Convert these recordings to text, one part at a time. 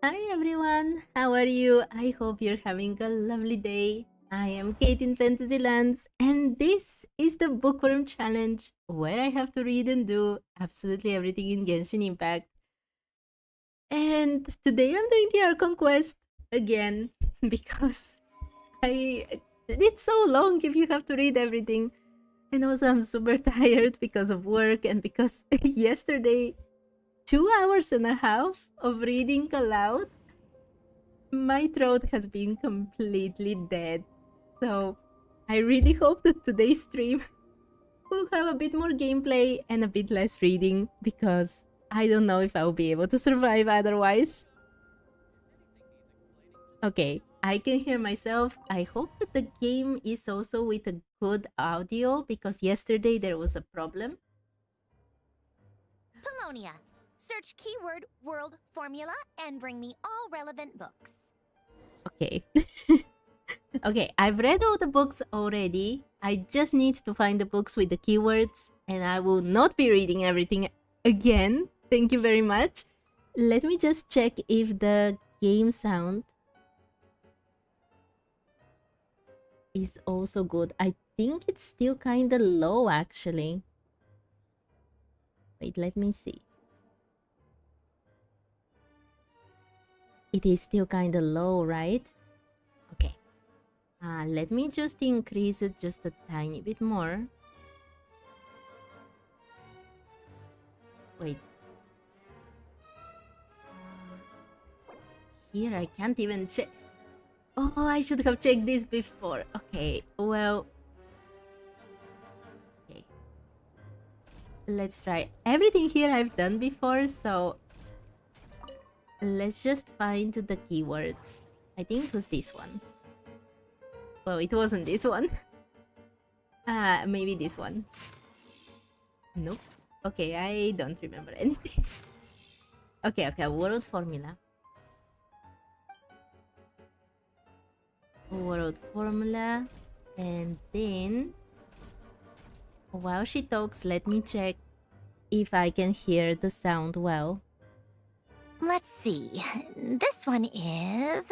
Hi everyone, how are you? I hope you're having a lovely day. I am Kate in Fantasylands, and this is the Bookworm Challenge, where I have to read and do absolutely everything in Genshin Impact. And today I'm doing the Archon quest again because it's so long if you have to read everything. And also I'm super tired because of work and because yesterday 2 hours and a half of reading aloud, my throat has been completely dead. So I really hope that today's stream will have a bit more gameplay and a bit less reading because I don't know if I'll be able to survive otherwise. Okay, I can hear myself. I hope that the game is also with a good audio because yesterday there was a problem. Polonia. Search keyword world formula and bring me all relevant books. Okay. Okay, I've read all the books already. I just need to find the books with the keywords, and I will not be reading everything again. Thank you very much. Let me just check if the game sound is also good. I think it's still kind of low, actually. Wait, let me see. It is still kind of low, right? Okay. Let me just increase it just a tiny bit more. Wait. Here I can't even check. Oh, I should have checked this before. Okay, well... Okay. Let's try. Everything here I've done before, so... Let's just find the keywords. I think it was this one. Well, it wasn't this one. Maybe this one. Nope. Okay, I don't remember anything. Okay, world formula. World formula. And then... While she talks, let me check if I can hear the sound well. Let's see. This one is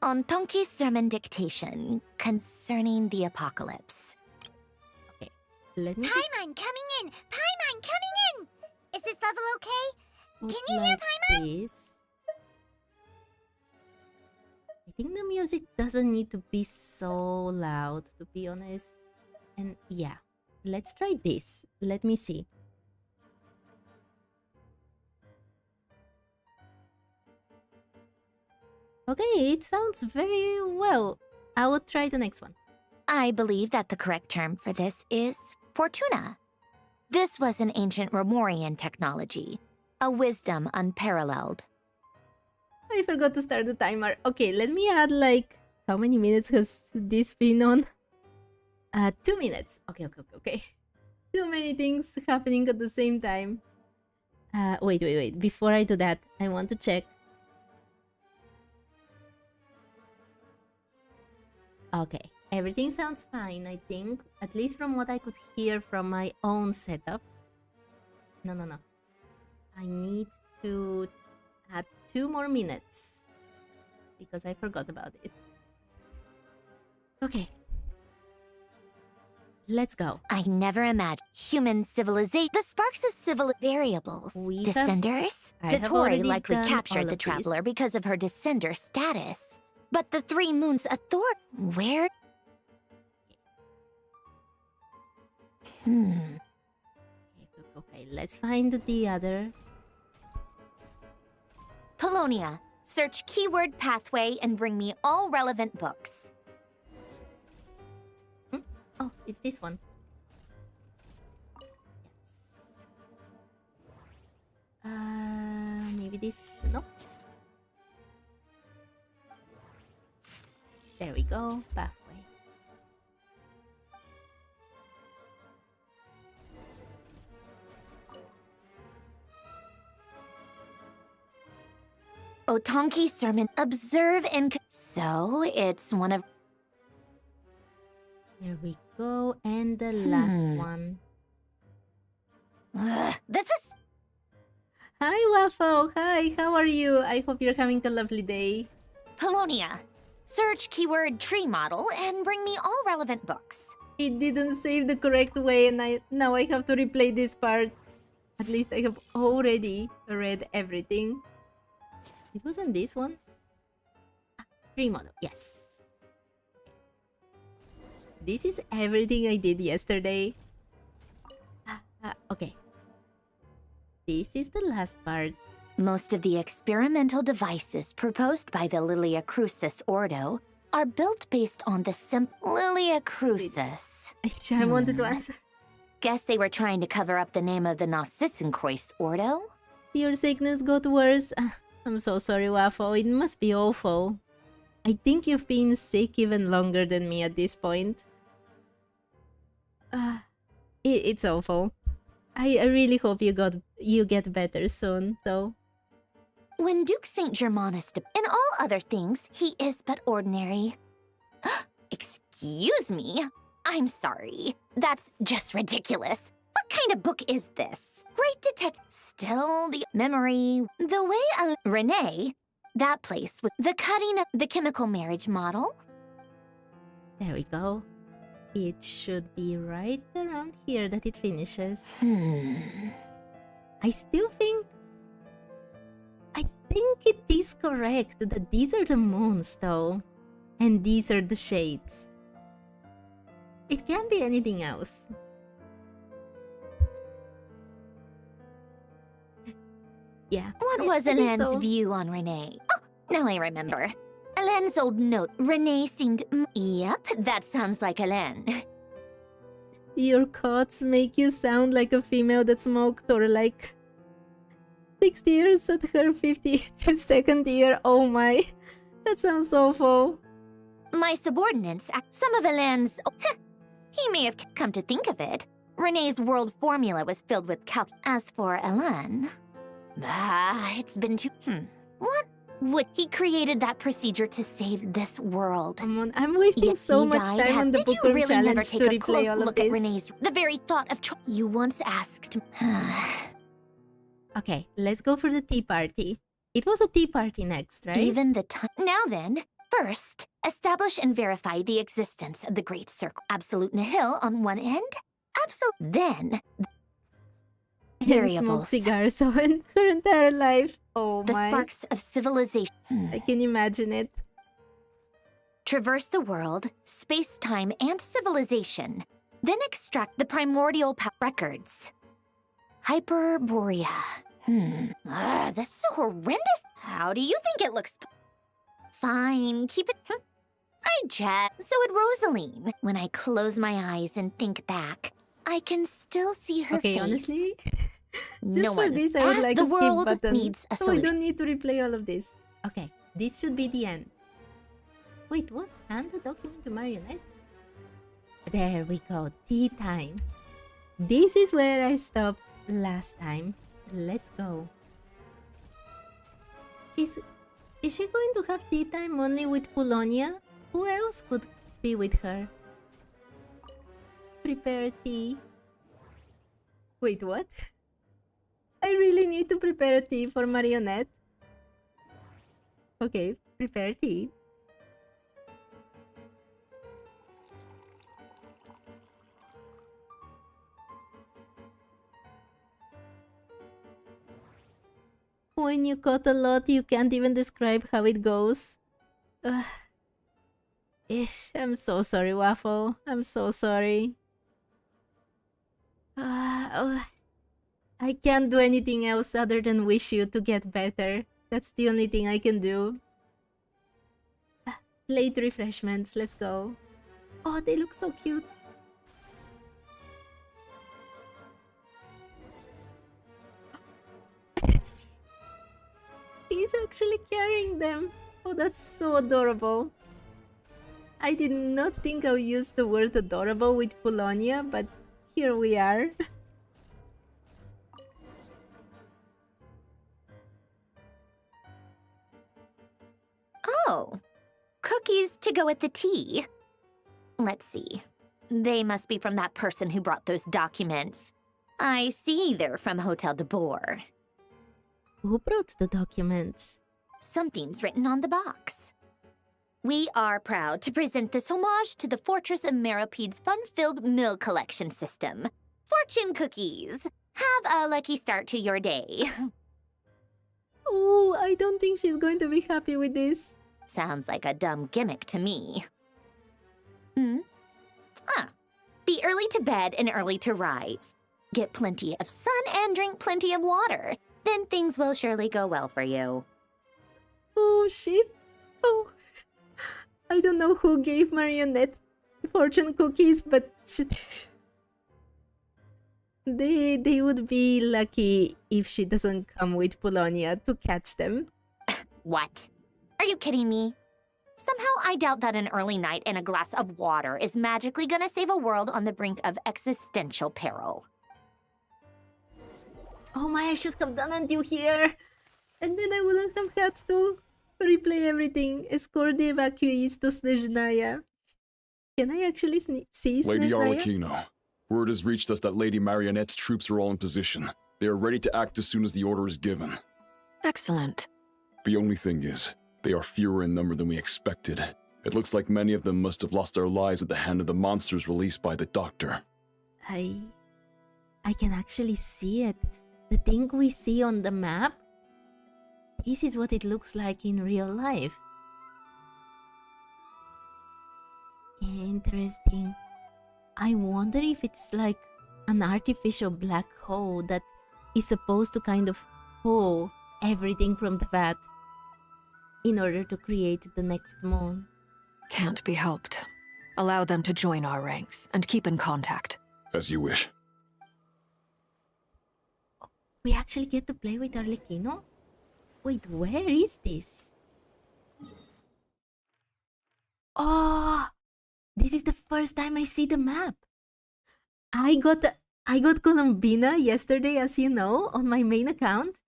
on Tonki's sermon dictation concerning the apocalypse. Okay, let me Paimon coming in! Paimon coming in! Is this level okay? put Can you hear like Paimon? this. I think the music doesn't need to be so loud, to be honest. And yeah, let's try this. Let me see. Okay, it sounds very well. I will try the next one. I believe that the correct term for this is Fortuna. This was an ancient Romorian technology, a wisdom unparalleled. I forgot to start the timer. Okay, let me add like... How many minutes has this been on? 2 minutes. Okay. Too many things happening at the same time. Wait. Before I do that, I want to check. Okay, everything sounds fine, I think. At least from what I could hear from my own setup. No. I need to add 2 more minutes. Because I forgot about it. Okay. Let's go. I never imagined human civilization. The sparks of civil variables. Descenders? Dotori likely captured the traveler because of her descender status. But the Three Moons Authority... Where? Okay, let's find the other. Polonia. Search keyword pathway and bring me all relevant books. Oh, it's this one. Yes. Maybe this... Nope. There we go. Pathway. Otonki sermon. Observe and... So, it's one of... There we go. And the last one. This is... Hi, Waffle. Hi, how are you? I hope you're having a lovely day. Polonia. Search keyword tree model and bring me all relevant books. It didn't save the correct way and now I have to replay this part. At least I have already read everything. It wasn't this one? Tree model, yes. This is everything I did yesterday. Okay. This is the last part. Most of the experimental devices proposed by the Lilia Crucis Ordo are built based on the simple Lilia Crucis. I wanted to answer. Guess they were trying to cover up the name of the Nautitzenkreuz Ordo? Your sickness got worse. I'm so sorry, Waffle. It must be awful. I think you've been sick even longer than me at this point. It's awful. I really hope you get better soon, though. When Duke St. Germanus, in all other things, he is but ordinary. Excuse me? I'm sorry. That's just ridiculous. What kind of book is this? Great detective. Still the memory. The way Renee, that place was the cutting of the chemical marriage model. There we go. It should be right around here that it finishes. I still think... I think it is correct that these are the moons, though. And these are the shades. It can't be anything else. Yeah. What was Helene's view on Renee? Oh, now I remember. Helene's old note. Renee seemed... Yep, that sounds like Helene. Your cuts make you sound like a female that smoked or like 60 years at her 52nd year. Oh my. That sounds awful. My subordinates, some of Helene's... he may have come to think of it. Renee's world formula was filled with calc... As for Helene... it's been too... What? Would he created that procedure to save this world? Come on, I'm wasting so much time on the BOOKWORM really challenge to replay all of this. At Renee's, the very thought of... You once asked... Okay, let's go for the tea party. It was a tea party next, right? Even the time... Now then, first, establish and verify the existence of the Great Circle. Absolute nihil on one end. Then... And smoke cigars on her entire life. Oh the my. The sparks of civilization. I can imagine it. Traverse the world, space-time, and civilization. Then extract the primordial records. Hyperborea. This is horrendous. How do you think it looks? Fine, keep it... I just... So would Rosaline. When I close my eyes and think back, I can still see her face. Okay, honestly... Just no for this, I would like the a skip world button. Needs a so solution. I don't need to replay all of this. Okay, this should be the end. Wait, what? Hand the document to Marionette? There we go, tea time. This is where I stopped last time. Let's go. Is she going to have tea time only with Polonia? Who else could be with her? Prepare tea. Wait, what? I really need to prepare tea for Marionette. Okay, prepare tea. When you cut a lot, you can't even describe how it goes. I'm so sorry, Waffle. I'm so sorry. I can't do anything else other than wish you to get better. That's the only thing I can do. Late refreshments, let's go. Oh, they look so cute. He's actually carrying them. Oh, that's so adorable. I did not think I would use the word adorable with Polonia, but here we are. Oh, cookies to go with the tea. Let's see. They must be from that person who brought those documents. I see they're from Hotel de Boer. Who brought the documents? Something's written on the box. We are proud to present this homage to the Fortress of Meropede's fun-filled mill collection system. Fortune cookies! Have a lucky start to your day. Oh, I don't think she's going to be happy with this. Sounds like a dumb gimmick to me. Be early to bed and early to rise. Get plenty of sun and drink plenty of water. Then things will surely go well for you. Oh, shit. Oh. I don't know who gave Marionette fortune cookies, but they would be lucky if she doesn't come with Polonia to catch them. What? Are you kidding me? Somehow I doubt that an early night and a glass of water is magically gonna save a world on the brink of existential peril. Oh my, I should have done until here. And then I wouldn't have had to replay everything. Escort the evacuees to Snezhnaya. Can I actually see Lady Snezhnaya? Arlecchino, word has reached us that Lady Marionette's troops are all in position. They are ready to act as soon as the order is given. Excellent. The only thing is, they are fewer in number than we expected. It looks like many of them must have lost their lives at the hand of the monsters released by the Doctor. I can actually see it. The thing we see on the map, this is what it looks like in real life. Interesting. I wonder if it's like an artificial black hole that is supposed to kind of pull everything from the vat in order to create the next moon. Can't be helped. Allow them to join our ranks and keep in contact. As you wish. We actually get to play with Arlecchino? Wait, where is this? Oh, this is the first time I see the map. I got Colombina yesterday, as you know, on my main account,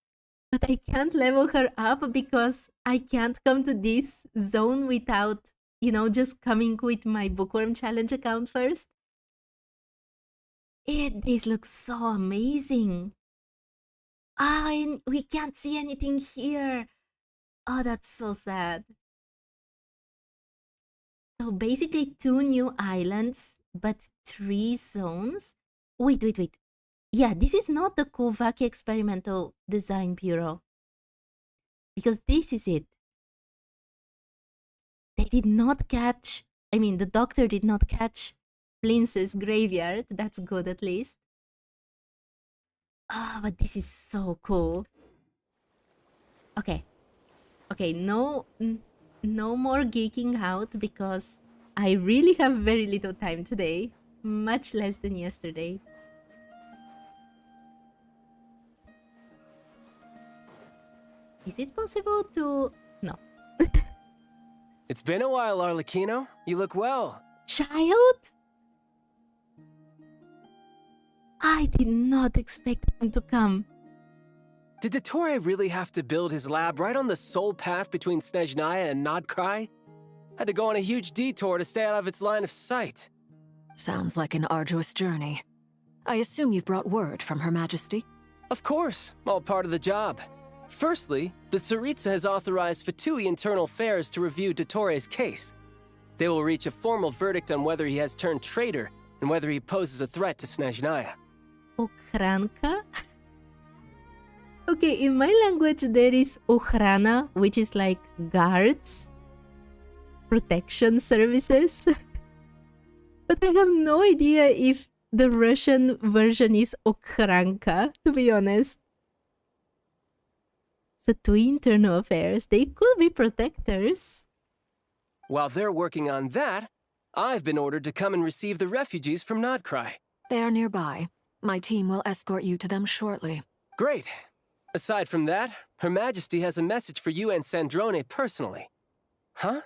but I can't level her up because I can't come to this zone without, just coming with my Bookworm Challenge account first. This looks so amazing. And we can't see anything here. Oh, that's so sad. So basically 2 new islands, but 3 zones. Wait. Yeah, this is not the Kovaki Experimental Design Bureau. Because this is it. They did not catch, the Doctor did not catch Plince's graveyard. That's good at least. Ah, but this is so cool. Okay, no more geeking out because I really have very little time today. Much less than yesterday. Is it possible to... No. It's been a while, Arlecchino. You look well. Child? I did not expect him to come. Did Dottore really have to build his lab right on the sole path between Snezhnaya and Nodcry? Had to go on a huge detour to stay out of its line of sight. Sounds like an arduous journey. I assume you've brought word from Her Majesty? Of course, all part of the job. Firstly, the Tsaritsa has authorized Fatui Internal Affairs to review Dottore's case. They will reach a formal verdict on whether he has turned traitor and whether he poses a threat to Snezhnaya. Ochranka? Okay, in my language there is Ochrana, which is like guards, protection services. But I have no idea if the Russian version is Ochranka, to be honest. Fatui Internal Affairs, they could be protectors. While they're working on that, I've been ordered to come and receive the refugees from Nodcry. They are nearby. My team will escort you to them shortly. Great. Aside from that, Her Majesty has a message for you and Sandrone personally. Huh?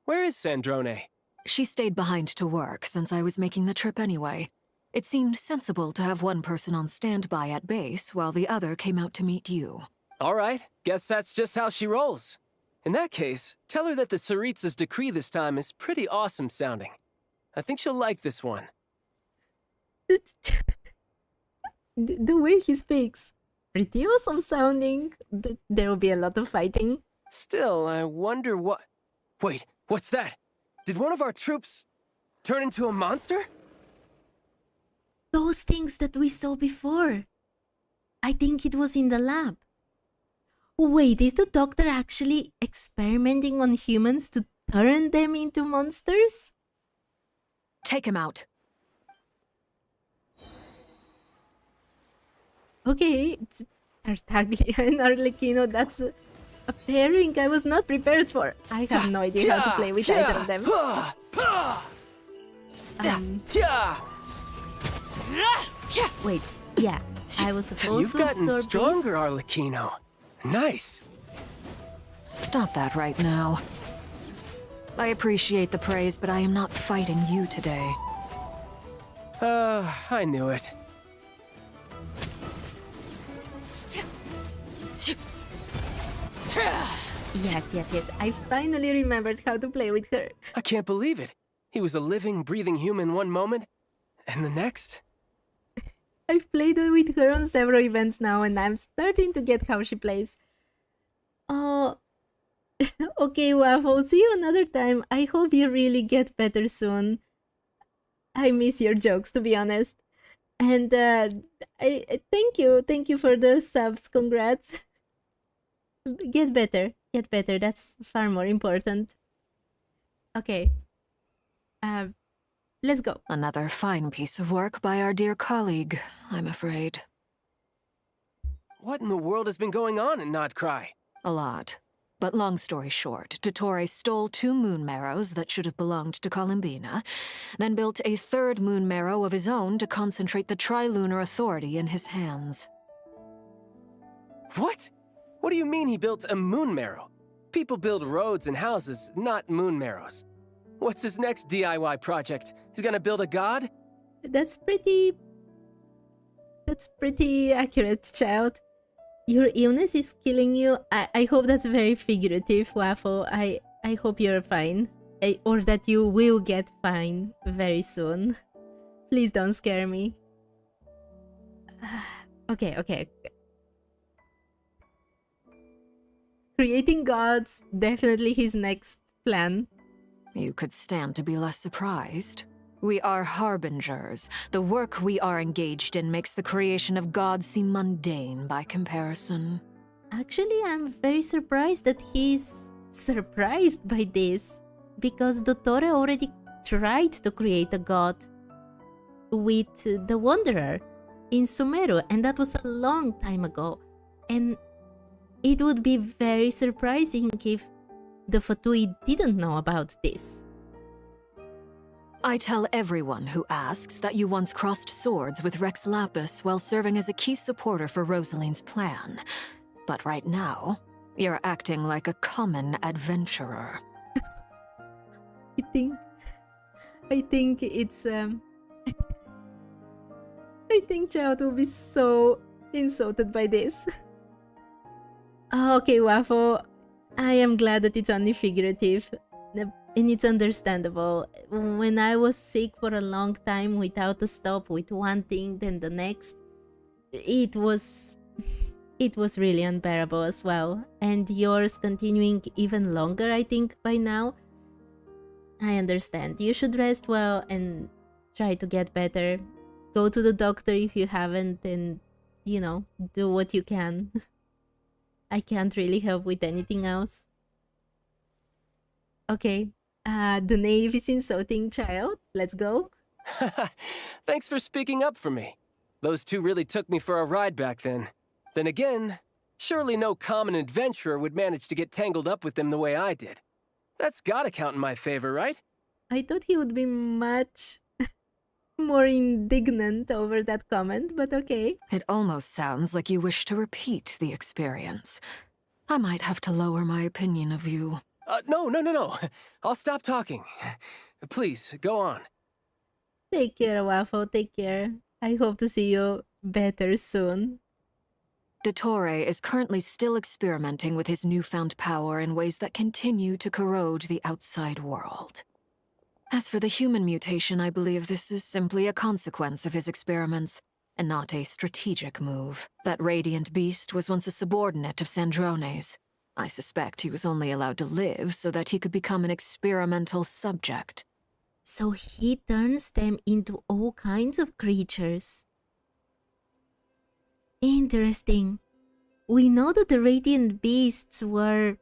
Where is Sandrone? She stayed behind to work since I was making the trip anyway. It seemed sensible to have one person on standby at base while the other came out to meet you. All right, guess that's just how she rolls. In that case, tell her that the Tsaritsa's decree this time is pretty awesome sounding. I think she'll like this one. The way he speaks. pretty awesome sounding. There will be a lot of fighting. Still, I wonder what... Wait, what's that? Did one of our troops turn into a monster? Those things that we saw before. I think it was in the lab. Wait, is the doctor actually experimenting on humans to turn them into monsters? Take him out. Okay, Tartaglia and Arlecchino, that's a pairing I was not prepared for. I have no idea how to play with either of them. Wait, yeah, I was supposed to absorb You've gotten stronger, these. Arlecchino. Nice. Stop that right now. I appreciate the praise, but I am not fighting you today. I knew it. Yes, I finally remembered how to play with her. I can't believe it. He was a living, breathing human one moment, and the next... I've played with her on several events now, and I'm starting to get how she plays. Oh, okay, Waffle, see you another time. I hope you really get better soon. I miss your jokes, to be honest. And I thank you for the subs. Congrats. Get better. That's far more important. Okay. Let's go. Another fine piece of work by our dear colleague, I'm afraid. What in the world has been going on in Nodcry? A lot. But long story short, Dottore stole 2 moon marrows that should have belonged to Columbina, then built a 3rd moon marrow of his own to concentrate the Trilunar authority in his hands. What? What do you mean he built a moon marrow? People build roads and houses, not moon marrows. What's his next DIY project? He's gonna build a god? That's pretty accurate, child. Your illness is killing you. I hope that's very figurative, Waffle. I hope you're fine. Or that you will get fine very soon. Please don't scare me. Okay. Creating gods, definitely his next plan. You could stand to be less surprised. We are harbingers. The work we are engaged in makes the creation of gods seem mundane by comparison. Actually, I'm very surprised that he's surprised by this, because Dottore already tried to create a god with the Wanderer in Sumeru, and that was a long time ago. And it would be very surprising if the Fatui didn't know about this. I tell everyone who asks that you once crossed swords with Rex Lapis while serving as a key supporter for Rosaline's plan. But right now, you're acting like a common adventurer. I think it's I think Child will be so insulted by this. Okay, Waffle. I am glad that it's only figurative. And it's understandable. When I was sick for a long time without a stop, with one thing then the next, it was really unbearable as well. And yours continuing even longer, I think, by now. I understand. You should rest well and try to get better. Go to the doctor if you haven't, and, you know, do what you can. I can't really help with anything else. Okay. The knave is insulting Child. Let's go. Thanks for speaking up for me. Those two really took me for a ride back then. Then again, surely no common adventurer would manage to get tangled up with them the way I did. That's gotta count in my favor, right? I thought he would be much more indignant over that comment, but okay. It almost sounds like you wish to repeat the experience. I might have to lower my opinion of you. No. I'll stop talking. Please, go on. Take care, Waffle. Take care. I hope to see you better soon. Dottore is currently still experimenting with his newfound power in ways that continue to corrode the outside world. As for the human mutation, I believe this is simply a consequence of his experiments. and not a strategic move. That radiant beast was once a subordinate of Sandrone's. I suspect he was only allowed to live so that he could become an experimental subject. So he turns them into all kinds of creatures. Interesting. We know that the radiant beasts were,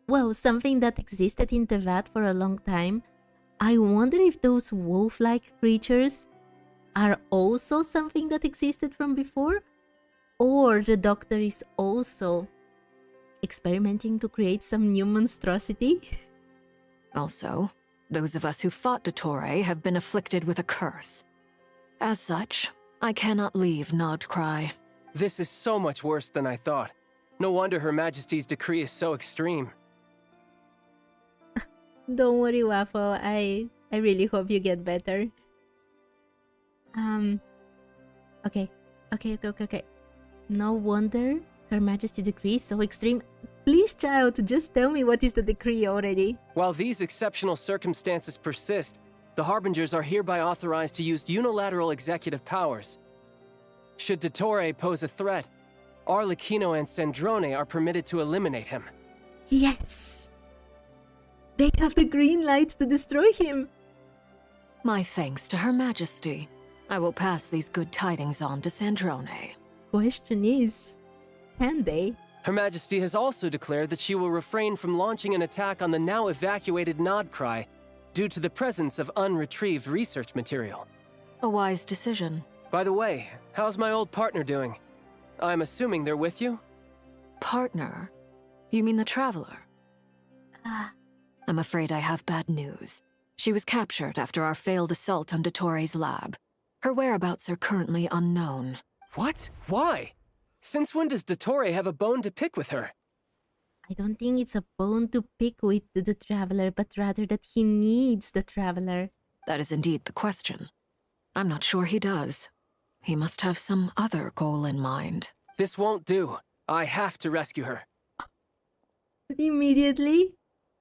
well, something that existed in Teyvat for a long time. I wonder if those wolf-like creatures are also something that existed from before? Or the Doctor is also experimenting to create some new monstrosity? Also, those of us who fought Dottore have been afflicted with a curse. As such, I cannot leave Nodcry. This is so much worse than I thought. No wonder Her Majesty's decree is so extreme. Don't worry, Waffle. I really hope you get better. Okay. No wonder Her Majesty's decree is so extreme. Please, child, just tell me what is the decree already. While these exceptional circumstances persist, the Harbingers are hereby authorized to use unilateral executive powers. Should Dottore pose a threat, Arlecchino and Sandrone are permitted to eliminate him. Yes! They have the green light to destroy him! My thanks to Her Majesty. I will pass these good tidings on to Sandrone. Question is, can they? Her Majesty has also declared that she will refrain from launching an attack on the now evacuated Nodcry due to the presence of unretrieved research material. A wise decision. By the way, how's my old partner doing? I'm assuming they're with you? Partner? You mean the Traveler? I'm afraid I have bad news. She was captured after our failed assault on Dottore's lab. Her whereabouts are currently unknown. What? Why? Since when does Dottore have a bone to pick with her? I don't think it's a bone to pick with the Traveler, but rather that he needs the Traveler. That is indeed the question. I'm not sure he does. He must have some other goal in mind. This won't do. I have to rescue her. Immediately?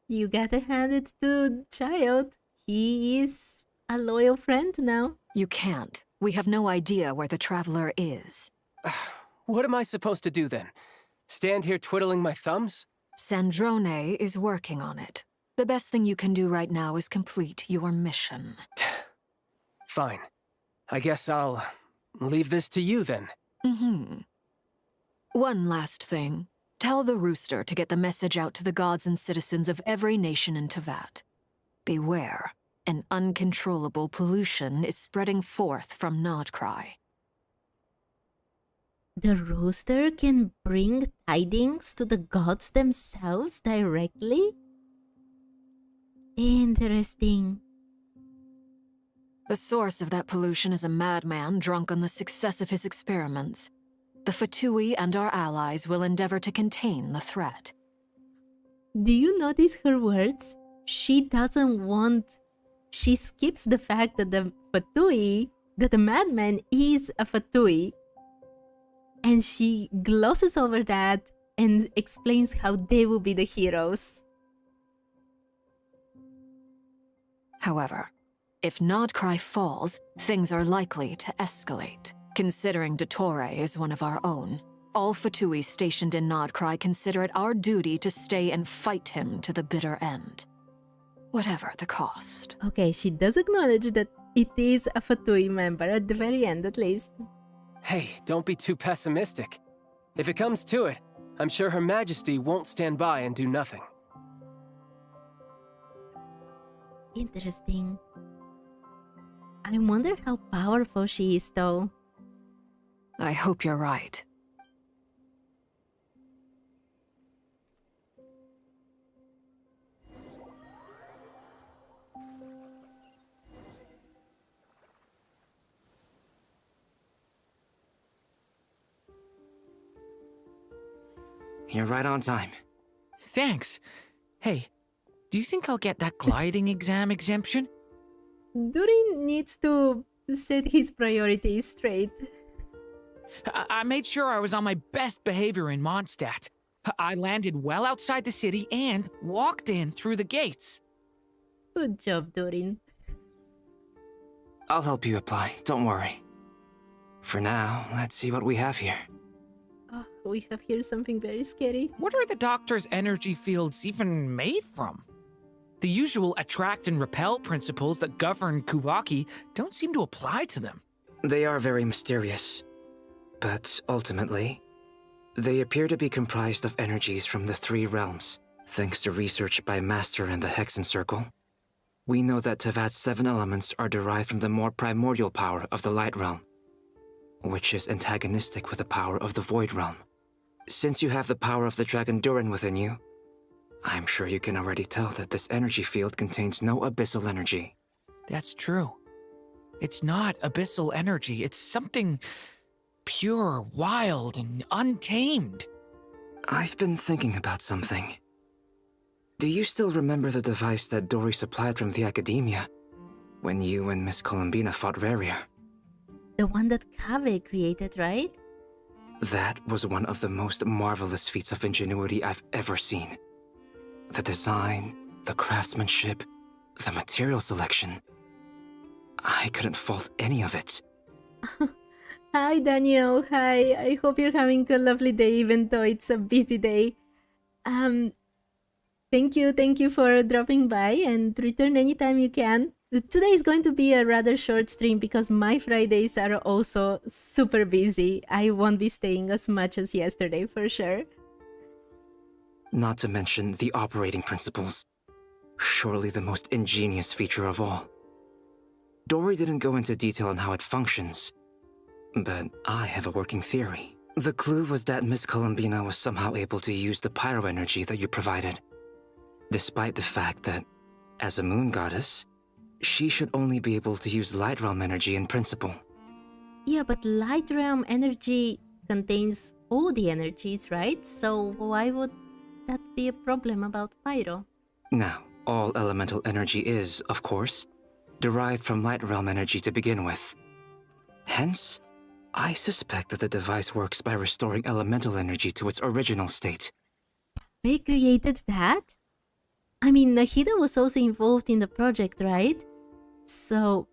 You gotta hand it to child. He is a loyal friend now. You can't. We have no idea where the Traveler is. What am I supposed to do then? Stand here twiddling my thumbs? Sandrone is working on it. The best thing you can do right now is complete your mission. Fine. I guess I'll leave this to you then. One last thing. Tell the Rooster to get the message out to the gods and citizens of every nation in Teyvat. Beware. An uncontrollable pollution is spreading forth from Nodcry. The Rooster can bring tidings to the gods themselves directly? Interesting. The source of that pollution is a madman drunk on the success of his experiments. The Fatui and our allies will endeavor to contain the threat. Do you notice her words? She doesn't want... She skips the fact that the Fatui, that the madman is a Fatui. And she glosses over that and explains how they will be the heroes. However, if Nodcry falls, things are likely to escalate. Considering Dottore is one of our own, all Fatui stationed in Nodcry consider it our duty to stay and fight him to the bitter end. Whatever the cost. Okay, she does acknowledge that it is a Fatui member, at the very end at least. Hey, don't be too pessimistic. If it comes to it, I'm sure Her Majesty won't stand by and do nothing. Interesting. I wonder how powerful she is, though. I hope you're right. You're right on time. Thanks. Hey, do you think I'll get that gliding exam exemption? Durin needs to set his priorities straight. I made sure I was on my best behavior in Mondstadt. I landed well outside the city and walked in through the gates. Good job, Durin. I'll help you apply, don't worry. For now, let's see what we have here. Oh, we have here something very scary. What are the doctor's energy fields even made from? The usual attract and repel principles that govern Kuvaki don't seem to apply to them. They are very mysterious, but ultimately, they appear to be comprised of energies from the 3 realms. Thanks to research by Master and the Hexen Circle, we know that Teyvat's 7 elements are derived from the more primordial power of the Light Realm, which is antagonistic with the power of the Void Realm. Since you have the power of the Dragon Durin within you, I'm sure you can already tell that this energy field contains no abyssal energy. That's true. It's not abyssal energy, it's something pure, wild, and untamed. I've been thinking about something. Do you still remember the device that Dory supplied from the Academia when you and Miss Columbina fought Raria? The one that Kave created, right? That was one of the most marvelous feats of ingenuity I've ever seen. The design, the craftsmanship, the material selection. I couldn't fault any of it. Hi, Daniel. Hi. I hope you're having a lovely day, even though it's a busy day. Thank you for dropping by, and return anytime you can. Today is going to be a rather short stream because my Fridays are also super busy. I won't be staying as much as yesterday, for sure. Not to mention the operating principles. Surely the most ingenious feature of all. Dory didn't go into detail on how it functions, but I have a working theory. The clue was that Miss Columbina was somehow able to use the pyro energy that you provided, despite the fact that, as a moon goddess, she should only be able to use Light Realm energy in principle. Yeah, but Light Realm energy contains all the energies, right? So why would that be a problem about pyro? Now, all elemental energy is, of course, derived from Light Realm energy to begin with. Hence, I suspect that the device works by restoring elemental energy to its original state. They created that? I mean, Nahida was also involved in the project, right? So...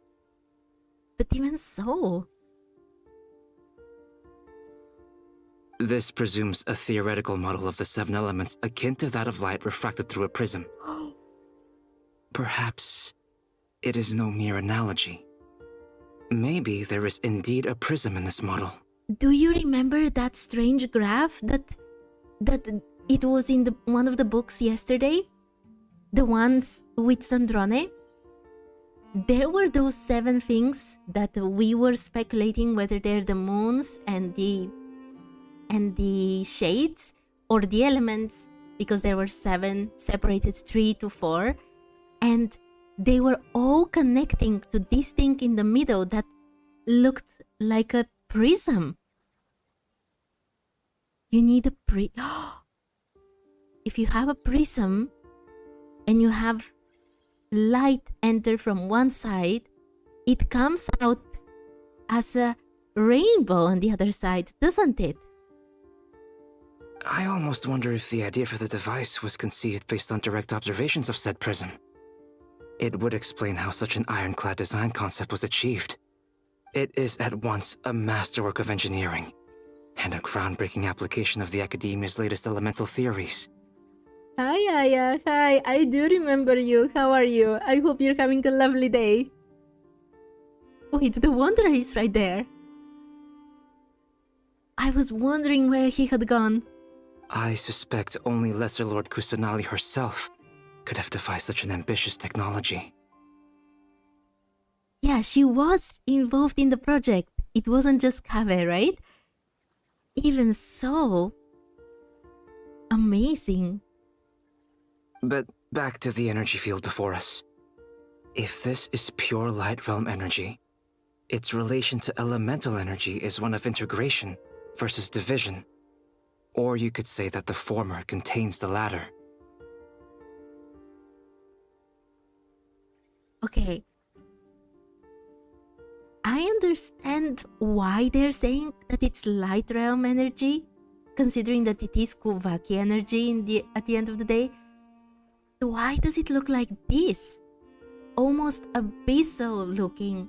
But even so... This presumes a theoretical model of the 7 elements akin to that of light refracted through a prism. Perhaps it is no mere analogy. Maybe there is indeed a prism in this model. Do you remember that strange graph that it was in one of the books yesterday? The ones with Sandrone? There were those 7 things that we were speculating whether they're the moons and the shades or the elements, because there were 7 separated 3 to 4, and they were all connecting to this thing in the middle that looked like a prism. You need a If you have a prism and you have light enter from one side, it comes out as a rainbow on the other side, doesn't it? I almost wonder if the idea for the device was conceived based on direct observations of said prism. It would explain how such an ironclad design concept was achieved. It is at once a masterwork of engineering and a groundbreaking application of the Academia's latest elemental theories. Hi, Aya. Hi, I do remember you. How are you? I hope you're having a lovely day. Wait, the Wanderer is right there. I was wondering where he had gone. I suspect only Lesser Lord Kusanali herself could have devised such an ambitious technology. Yeah, she was involved in the project. It wasn't just Kave, right? Even so... amazing. But back to the energy field before us. If this is pure Light Realm energy, its relation to elemental energy is one of integration versus division. Or you could say that the former contains the latter. Okay. I understand why they're saying that it's Light Realm energy, considering that it is Kuvaki energy at the end of the day. Why does it look like this? Almost abyssal looking.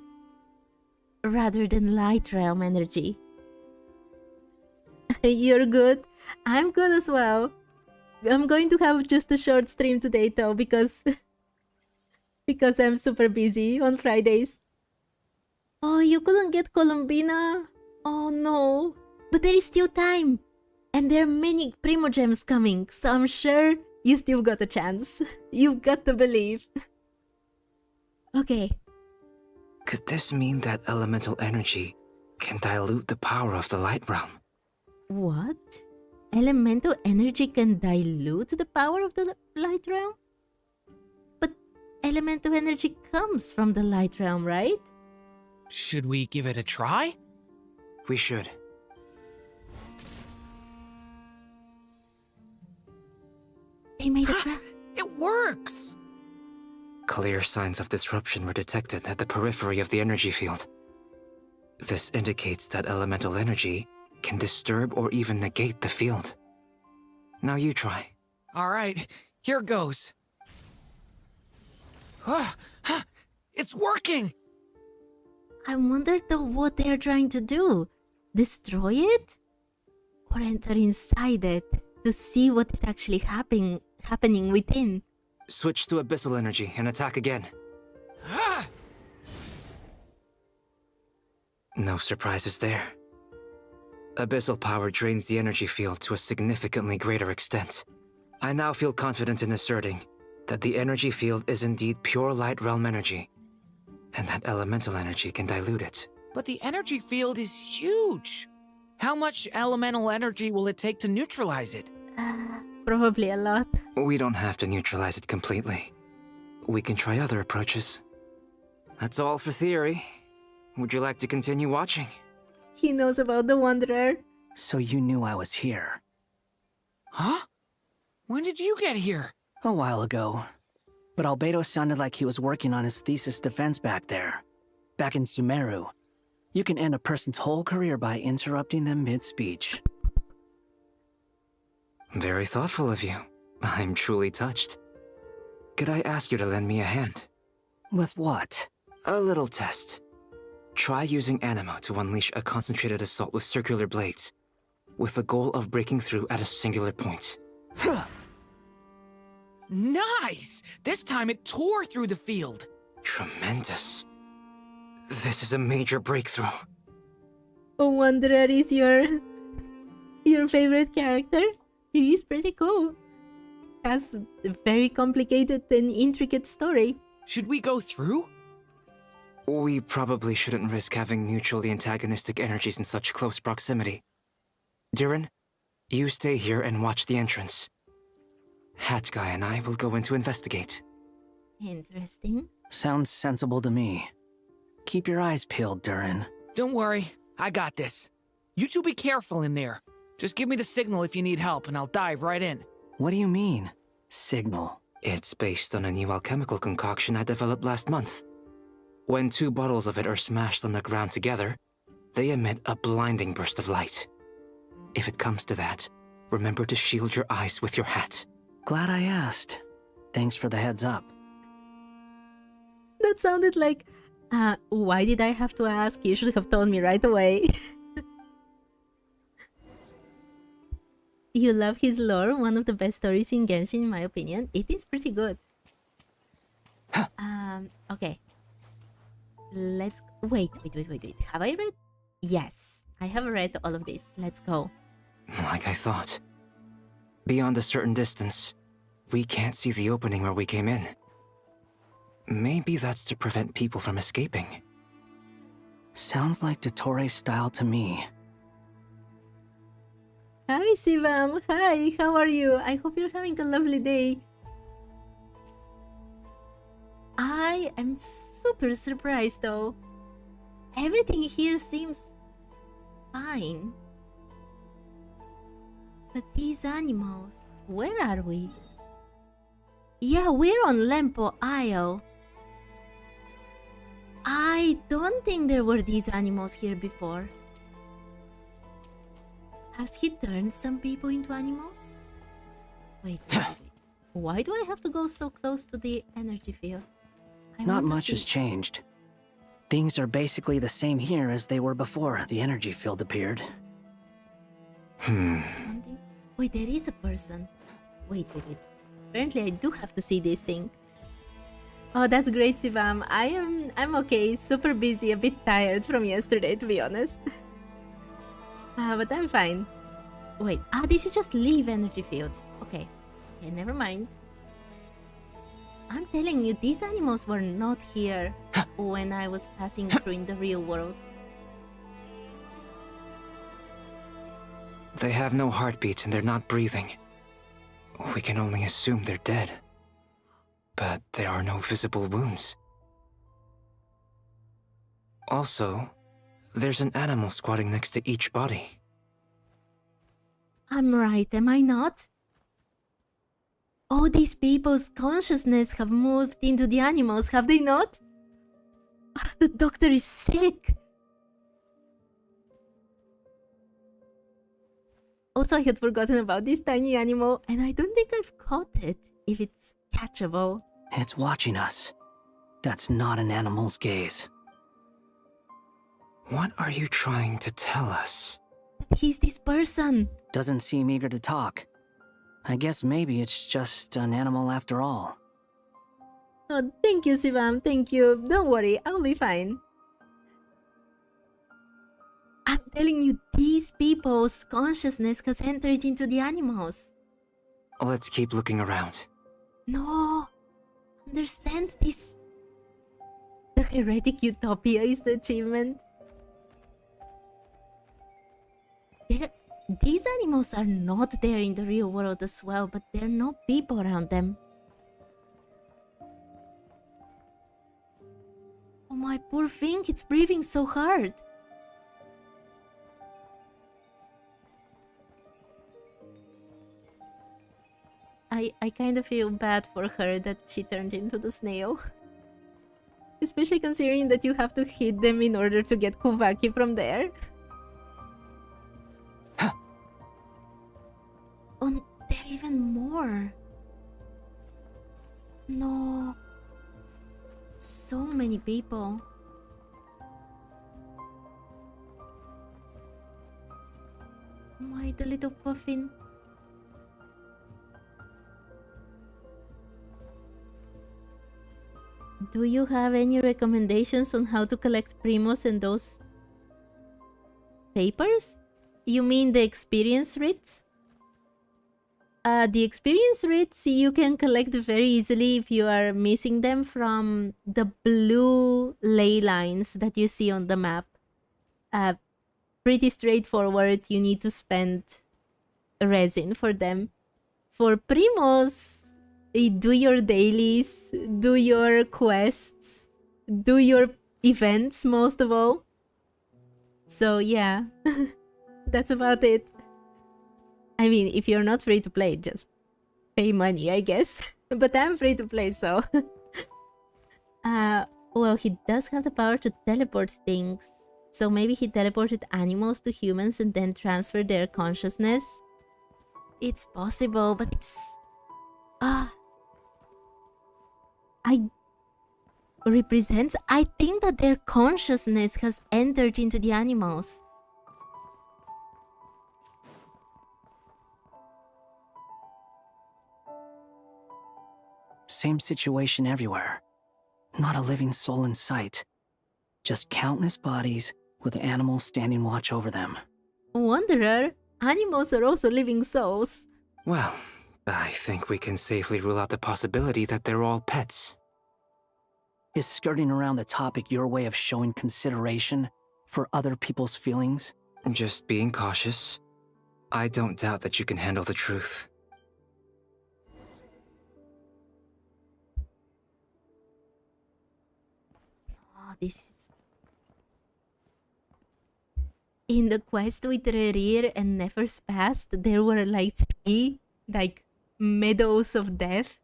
rather than light realm energy. You're good. I'm good as well. I'm going to have just a short stream today though because I'm super busy on Fridays. Oh, you couldn't get Colombina? Oh no. But there is still time. And there are many primogems coming, so I'm sure you still got a chance. You've got to believe. Okay. Could this mean that elemental energy can dilute the power of the light realm? What? Elemental energy can dilute the power of the light realm? But elemental energy comes from the light realm, right? Should we give it a try? We should. They made a trap. It works! Clear signs of disruption were detected at the periphery of the energy field. This indicates that elemental energy can disturb or even negate the field. Now you try. Alright, here goes. It's working! I wonder though what they are trying to do. Destroy it? Or enter inside it to see what is actually happening within? Switch to abyssal energy and attack again. No surprises there. Abyssal power drains the energy field to a significantly greater extent. I now feel confident in asserting that the energy field is indeed pure light realm energy, and that elemental energy can dilute it. But the energy field is huge. How much elemental energy will it take to neutralize it? Probably a lot. We don't have to neutralize it completely. We can try other approaches. That's all for theory. Would you like to continue watching? He knows about the Wanderer. So you knew I was here. Huh? When did you get here? A while ago. But Albedo sounded like he was working on his thesis defense back there. Back in Sumeru. You can end a person's whole career by interrupting them mid-speech. Very thoughtful of you. I'm truly touched. Could I ask you to lend me a hand? With what? A little test. Try using Animo to unleash a concentrated assault with circular blades, with the goal of breaking through at a singular point. Nice! This time it tore through the field. Tremendous. This is a major breakthrough. Oh, Wanderer is your favorite character? He is pretty cool. Has a very complicated and intricate story. Should we go through? We probably shouldn't risk having mutually antagonistic energies in such close proximity. Durin, you stay here and watch the entrance. Hat Guy and I will go in to investigate. Interesting. Sounds sensible to me. Keep your eyes peeled, Durin. Don't worry, I got this. You two be careful in there. Just give me the signal if you need help and I'll dive right in. What do you mean, signal? It's based on a new alchemical concoction I developed last month. When 2 bottles of it are smashed on the ground together, they emit a blinding burst of light. If it comes to that, remember to shield your eyes with your hat. Glad I asked. Thanks for the heads up. That sounded like, why did I have to ask? You should have told me right away. You love his lore, one of the best stories in Genshin in my opinion. It is pretty good. Okay. Let's... Wait. Have I read? Yes, I have read all of this. Let's go. Like I thought. Beyond a certain distance, we can't see the opening where we came in. Maybe that's to prevent people from escaping. Sounds like Dottore style to me. Hi, Sivam. Hi, how are you? I hope you're having a lovely day. I am super surprised though. Everything here seems fine. But these animals, where are we? Yeah, we're on Lempo Isle. I don't think there were these animals here before. Has he turned some people into animals? Wait. Why do I have to go so close to the energy field? Not much has changed. Things are basically the same here as they were before the energy field appeared. Wait, there is a person. Wait. Apparently I do have to see this thing. Oh, that's great, Sivam. I'm okay. Super busy, a bit tired from yesterday, to be honest. But I'm fine. Wait, this is just leave energy field. Okay, never mind. I'm telling you, these animals were not here when I was passing through in the real world. They have no heartbeats and they're not breathing. We can only assume they're dead. But there are no visible wounds. Also, there's an animal squatting next to each body. I'm right, am I not? All these people's consciousness have moved into the animals, have they not? The doctor is sick. Also, I had forgotten about this tiny animal, and I don't think I've caught it, if it's catchable. It's watching us. That's not an animal's gaze. What are you trying to tell us? That he's this person. Doesn't seem eager to talk. I guess maybe it's just an animal after all. Oh, thank you, Sivam, thank you. Don't worry, I'll be fine. I'm telling you, these people's consciousness has entered into the animals. Let's keep looking around. No, understand this. The heretic utopia is the achievement. These animals are not there in the real world as well, but there are no people around them. Oh, my poor thing, it's breathing so hard. I kind of feel bad for her that she turned into the snail. Especially considering that you have to hit them in order to get Kuvaki from there. Oh, there are even more. No. So many people. My, the little puffin. Do you have any recommendations on how to collect primos and those papers? You mean the experience writs? The experience writs you can collect very easily if you are missing them from the blue ley lines that you see on the map. Pretty straightforward, you need to spend resin for them. For primos, do your dailies, do your quests, do your events most of all. So yeah, that's about it. I mean, if you're not free to play, just pay money, I guess. But I'm free to play, so... well, he does have the power to teleport things. So maybe he teleported animals to humans and then transferred their consciousness. It's possible, but it's... I think that their consciousness has entered into the animals. Same situation everywhere. Not a living soul in sight. Just countless bodies with animals standing watch over them. Wanderer, animals are also living souls. Well, I think we can safely rule out the possibility that they're all pets. Is skirting around the topic your way of showing consideration for other people's feelings? Just being cautious. I don't doubt that you can handle the truth. This is... In the quest with Rerir and Nefer's Past, there were like 3 meadows of death,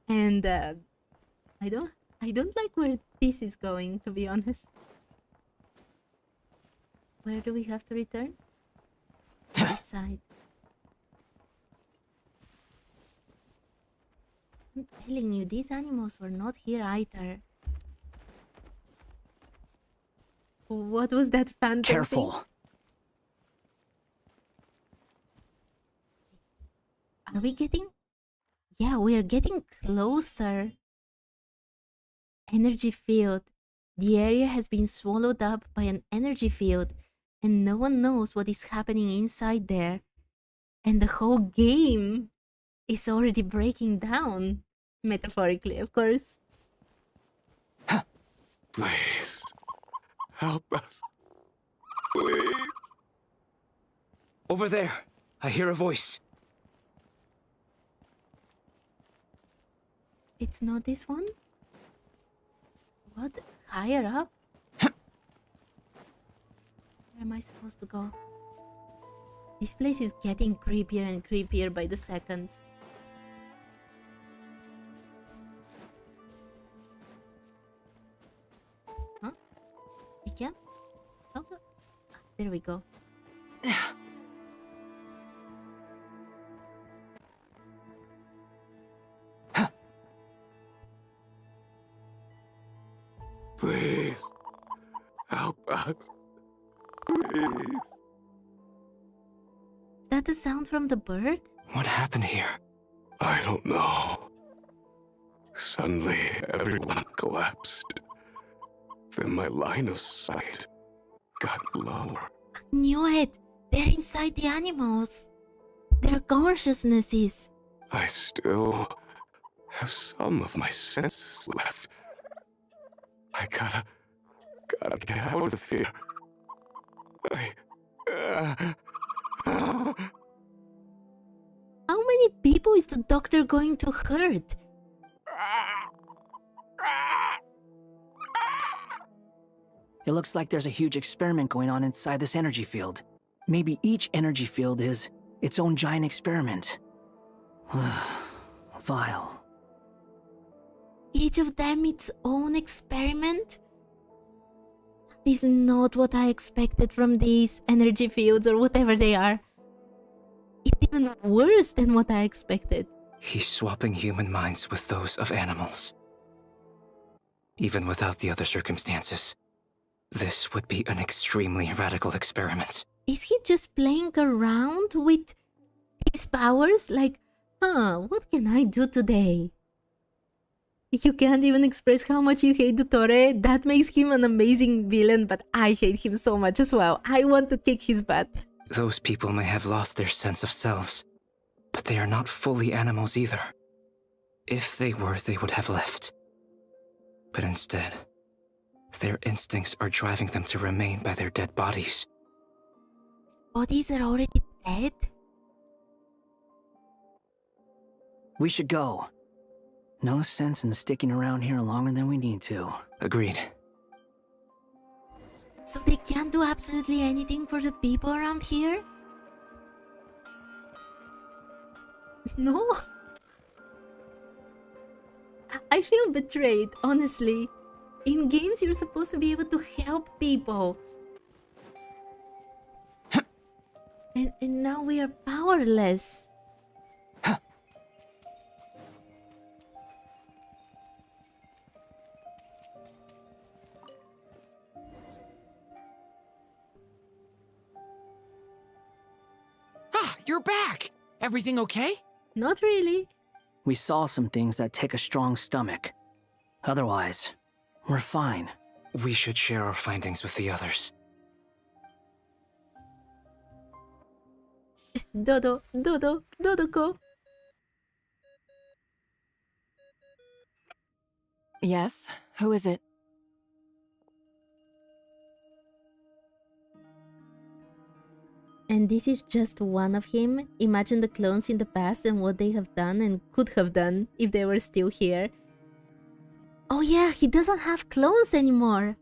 and I don't like where this is going, to be honest. Where do we have to return? This side. I'm telling you, these animals were not here either. What was that phantom Careful. thing? Are we getting... Yeah, we are getting closer. Energy field. The area has been swallowed up by an energy field, and no one knows what is happening inside there. And the whole game is already breaking down. Metaphorically, of course. Please, help us. Please. Over there, I hear a voice. It's not this one? What? Higher up? Where am I supposed to go? This place is getting creepier and creepier by the second. Huh? We can? How the... There we go. Please, help us. Please. Is that the sound from the bird? What happened here? I don't know. Suddenly, everyone collapsed. Then my line of sight got lower. I knew it! They're inside the animals. Their consciousnesses. I still have some of my senses left. I gotta get out of here. How many people is the doctor going to hurt? It looks like there's a huge experiment going on inside this energy field. Maybe each energy field is its own giant experiment. Vile. Each of them its own experiment? That is not what I expected from these energy fields or whatever they are. It's even worse than what I expected. He's swapping human minds with those of animals. Even without the other circumstances, this would be an extremely radical experiment. Is he just playing around with his powers? Like, what can I do today? You can't even express how much you hate Dottore. That makes him an amazing villain, but I hate him so much as well. I want to kick his butt. Those people may have lost their sense of selves, but they are not fully animals either. If they were, they would have left. But instead, their instincts are driving them to remain by their dead bodies. Bodies are already dead? We should go. No sense in sticking around here longer than we need to. Agreed. So they can't do absolutely anything for the people around here? No? I feel betrayed, honestly. In games, you're supposed to be able to help people. and now we are powerless. You're back! Everything okay? Not really. We saw some things that take a strong stomach. Otherwise, we're fine. We should share our findings with the others. Dodoko. Yes? Who is it? And this is just one of him. Imagine the clones in the past and what they have done and could have done if they were still here. Oh yeah, he doesn't have clones anymore.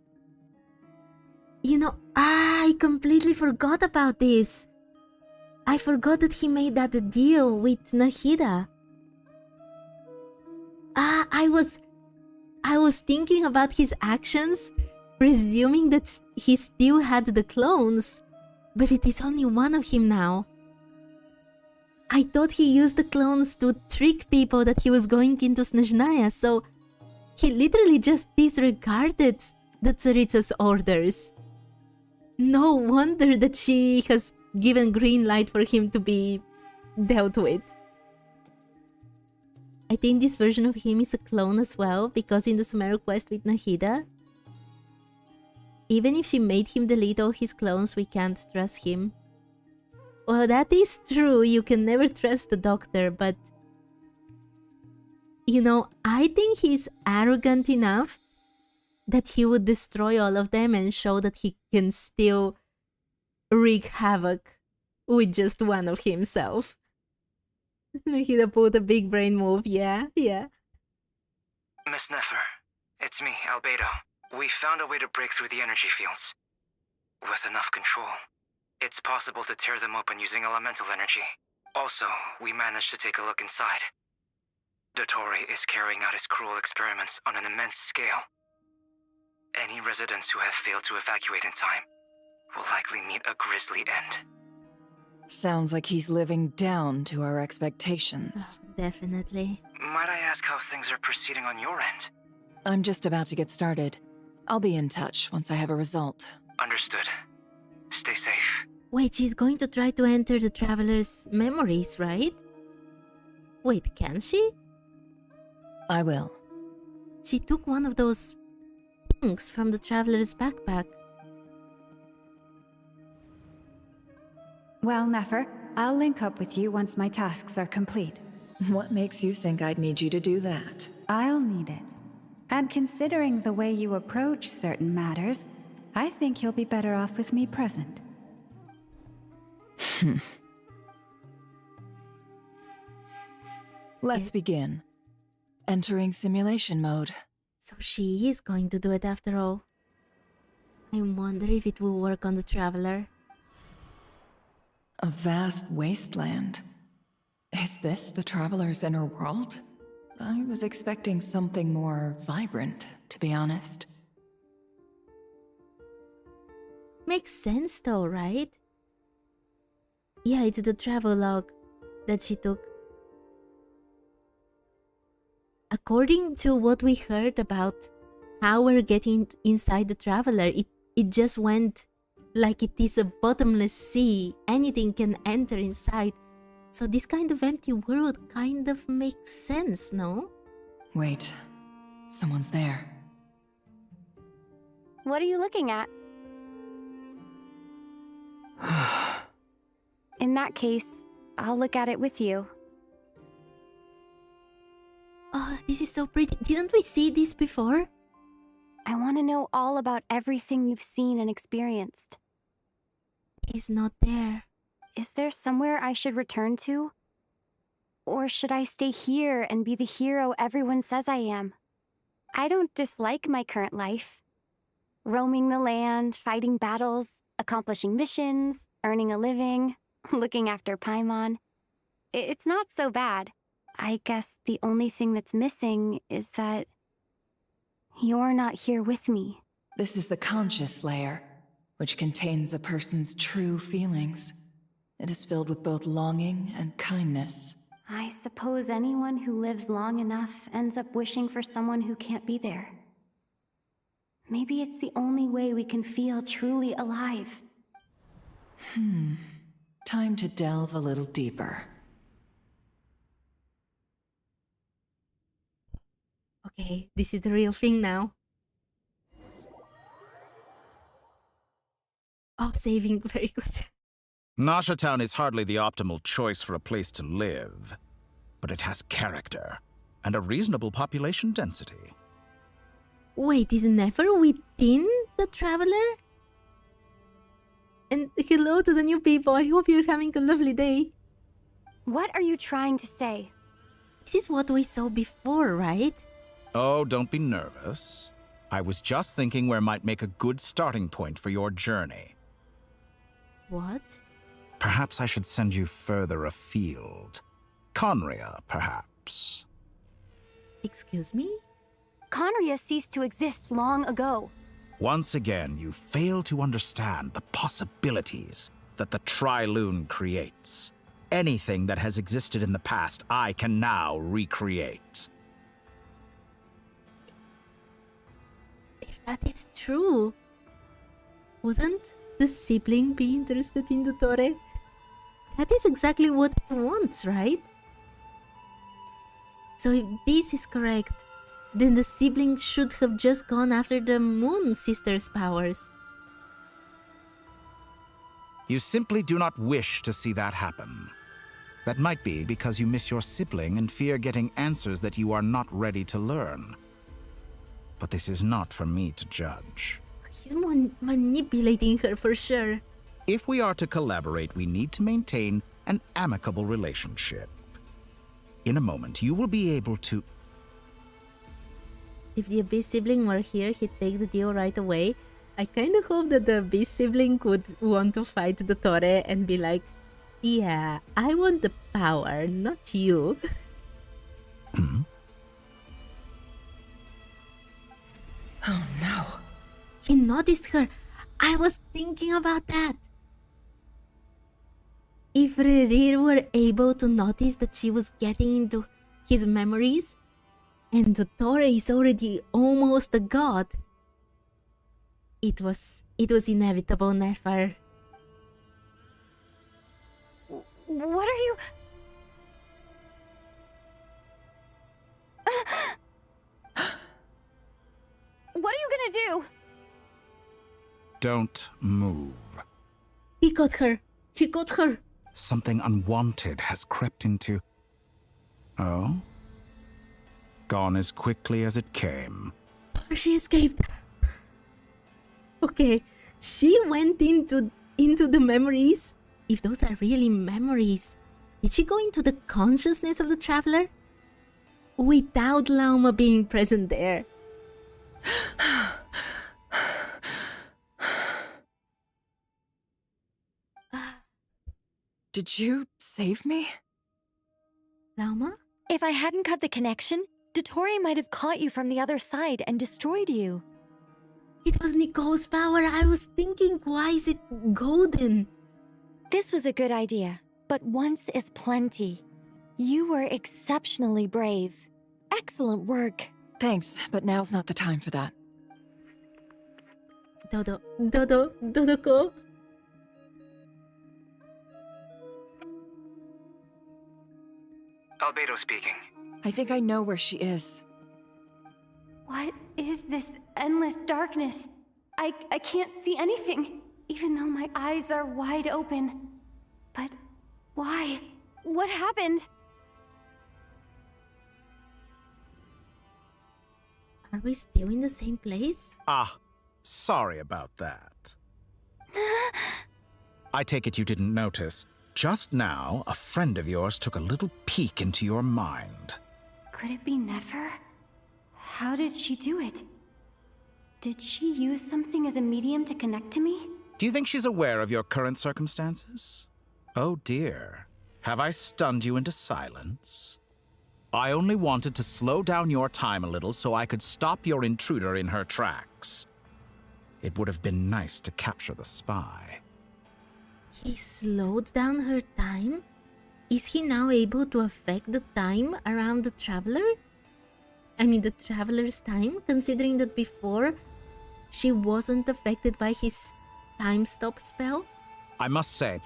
You know, I completely forgot about this. I forgot that he made that deal with Nahida. I was thinking about his actions, presuming that he still had the clones. But it is only one of him now. I thought he used the clones to trick people that he was going into Snezhnaya, so he literally just disregarded the Tsaritsa's orders. No wonder that she has given green light for him to be dealt with. I think this version of him is a clone as well, because in the Sumeru quest with Nahida, even if she made him delete all his clones, we can't trust him. Well, that is true, you can never trust the doctor, but... You know, I think he's arrogant enough that he would destroy all of them and show that he can still wreak havoc with just one of himself. Nahida pulled a big brain move, yeah. Miss Nefer, it's me, Albedo. We found a way to break through the energy fields. With enough control, it's possible to tear them open using elemental energy. Also, we managed to take a look inside. Dottore is carrying out his cruel experiments on an immense scale. Any residents who have failed to evacuate in time will likely meet a grisly end. Sounds like he's living down to our expectations. Definitely. Might I ask how things are proceeding on your end? I'm just about to get started. I'll be in touch once I have a result. Understood. Stay safe. Wait, she's going to try to enter the Traveler's memories, right? Wait, can she? I will. She took one of those things from the Traveler's backpack. Well, Nefer, I'll link up with you once my tasks are complete. What makes you think I'd need you to do that? I'll need it. And considering the way you approach certain matters, I think you'll be better off with me present. Let's begin. Entering simulation mode. So she is going to do it after all. I wonder if it will work on the Traveler. A vast wasteland. Is this the Traveler's inner world? I was expecting something more vibrant, to be honest. Makes sense though, right? Yeah, it's the travel log that she took. According to what we heard about how we're getting inside the Traveler, it just went like it is a bottomless sea. Anything can enter inside. So this kind of empty world kind of makes sense, no? Wait, someone's there. What are you looking at? In that case, I'll look at it with you. Oh, this is so pretty. Didn't we see this before? I want to know all about everything you've seen and experienced. He's not there. Is there somewhere I should return to? Or should I stay here and be the hero everyone says I am? I don't dislike my current life. Roaming the land, fighting battles, accomplishing missions, earning a living, looking after Paimon. It's not so bad. I guess the only thing that's missing is that you're not here with me. This is the conscious layer, which contains a person's true feelings. It is filled with both longing and kindness. I suppose anyone who lives long enough ends up wishing for someone who can't be there. Maybe it's the only way we can feel truly alive. Time to delve a little deeper. Okay, this is the real thing now. Oh, saving, very good. Nasha Town is hardly the optimal choice for a place to live, but it has character and a reasonable population density. Wait, is Nefer within the Traveler? And hello to the new people, I hope you're having a lovely day. What are you trying to say? This is what we saw before, right? Oh, don't be nervous. I was just thinking where might make a good starting point for your journey. What? Perhaps I should send you further afield. Conria, perhaps. Excuse me? Conria ceased to exist long ago. Once again, you fail to understand the possibilities that the Tri-Lune creates. Anything that has existed in the past, I can now recreate. If that is true, wouldn't the sibling be interested in Dottore? That is exactly what he wants, right? So if this is correct, then the sibling should have just gone after the Moon Sister's powers. You simply do not wish to see that happen. That might be because you miss your sibling and fear getting answers that you are not ready to learn. But this is not for me to judge. He's manipulating her for sure. If we are to collaborate, we need to maintain an amicable relationship. In a moment, you will be able to... If the Abyss sibling were here, he'd take the deal right away. I kind of hope that the Abyss sibling would want to fight Dottore and be like, yeah, I want the power, not you. Hmm? Oh no. He noticed her. I was thinking about that. If Rerir were able to notice that she was getting into his memories, and Dottore is already almost a god, it was inevitable, Nefer. What are you... What are you gonna do? Don't move. He got her. He got her. Something unwanted has crept into... Oh? Gone as quickly as it came. She escaped. Okay, she went into the memories. If those are really memories, did she go into the consciousness of the traveler? Without Lauma being present there. Did you save me? Lauma? If I hadn't cut the connection, Dottore might have caught you from the other side and destroyed you. It was Nicole's power. I was thinking, why is it golden? This was a good idea, but once is plenty. You were exceptionally brave. Excellent work. Thanks, but now's not the time for that. Dodoko. Albedo speaking. I think I know where she is. What is this endless darkness? I can't see anything, even though my eyes are wide open. But why? What happened? Are we still in the same place? Ah, sorry about that. I take it you didn't notice. Just now, a friend of yours took a little peek into your mind. Could it be Nefer? How did she do it? Did she use something as a medium to connect to me? Do you think she's aware of your current circumstances? Oh dear. Have I stunned you into silence? I only wanted to slow down your time a little so I could stop your intruder in her tracks. It would have been nice to capture the spy. He slowed down her time? Is he now able to affect the time around the traveler? I mean the traveler's time, considering that before she wasn't affected by his time stop spell? I must say,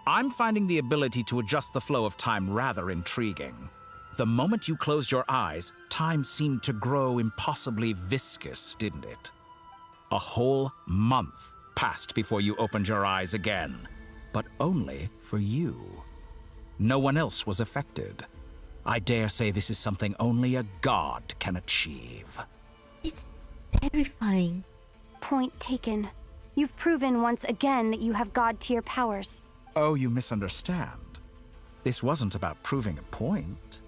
I'm finding the ability to adjust the flow of time rather intriguing. The moment you closed your eyes, time seemed to grow impossibly viscous, didn't it? A whole month passed before you opened your eyes again, but only for you. No one else was affected. I dare say this is something only a god can achieve. It's terrifying. Point taken. You've proven once again that you have god-tier powers. Oh, you misunderstand. This wasn't about proving a point.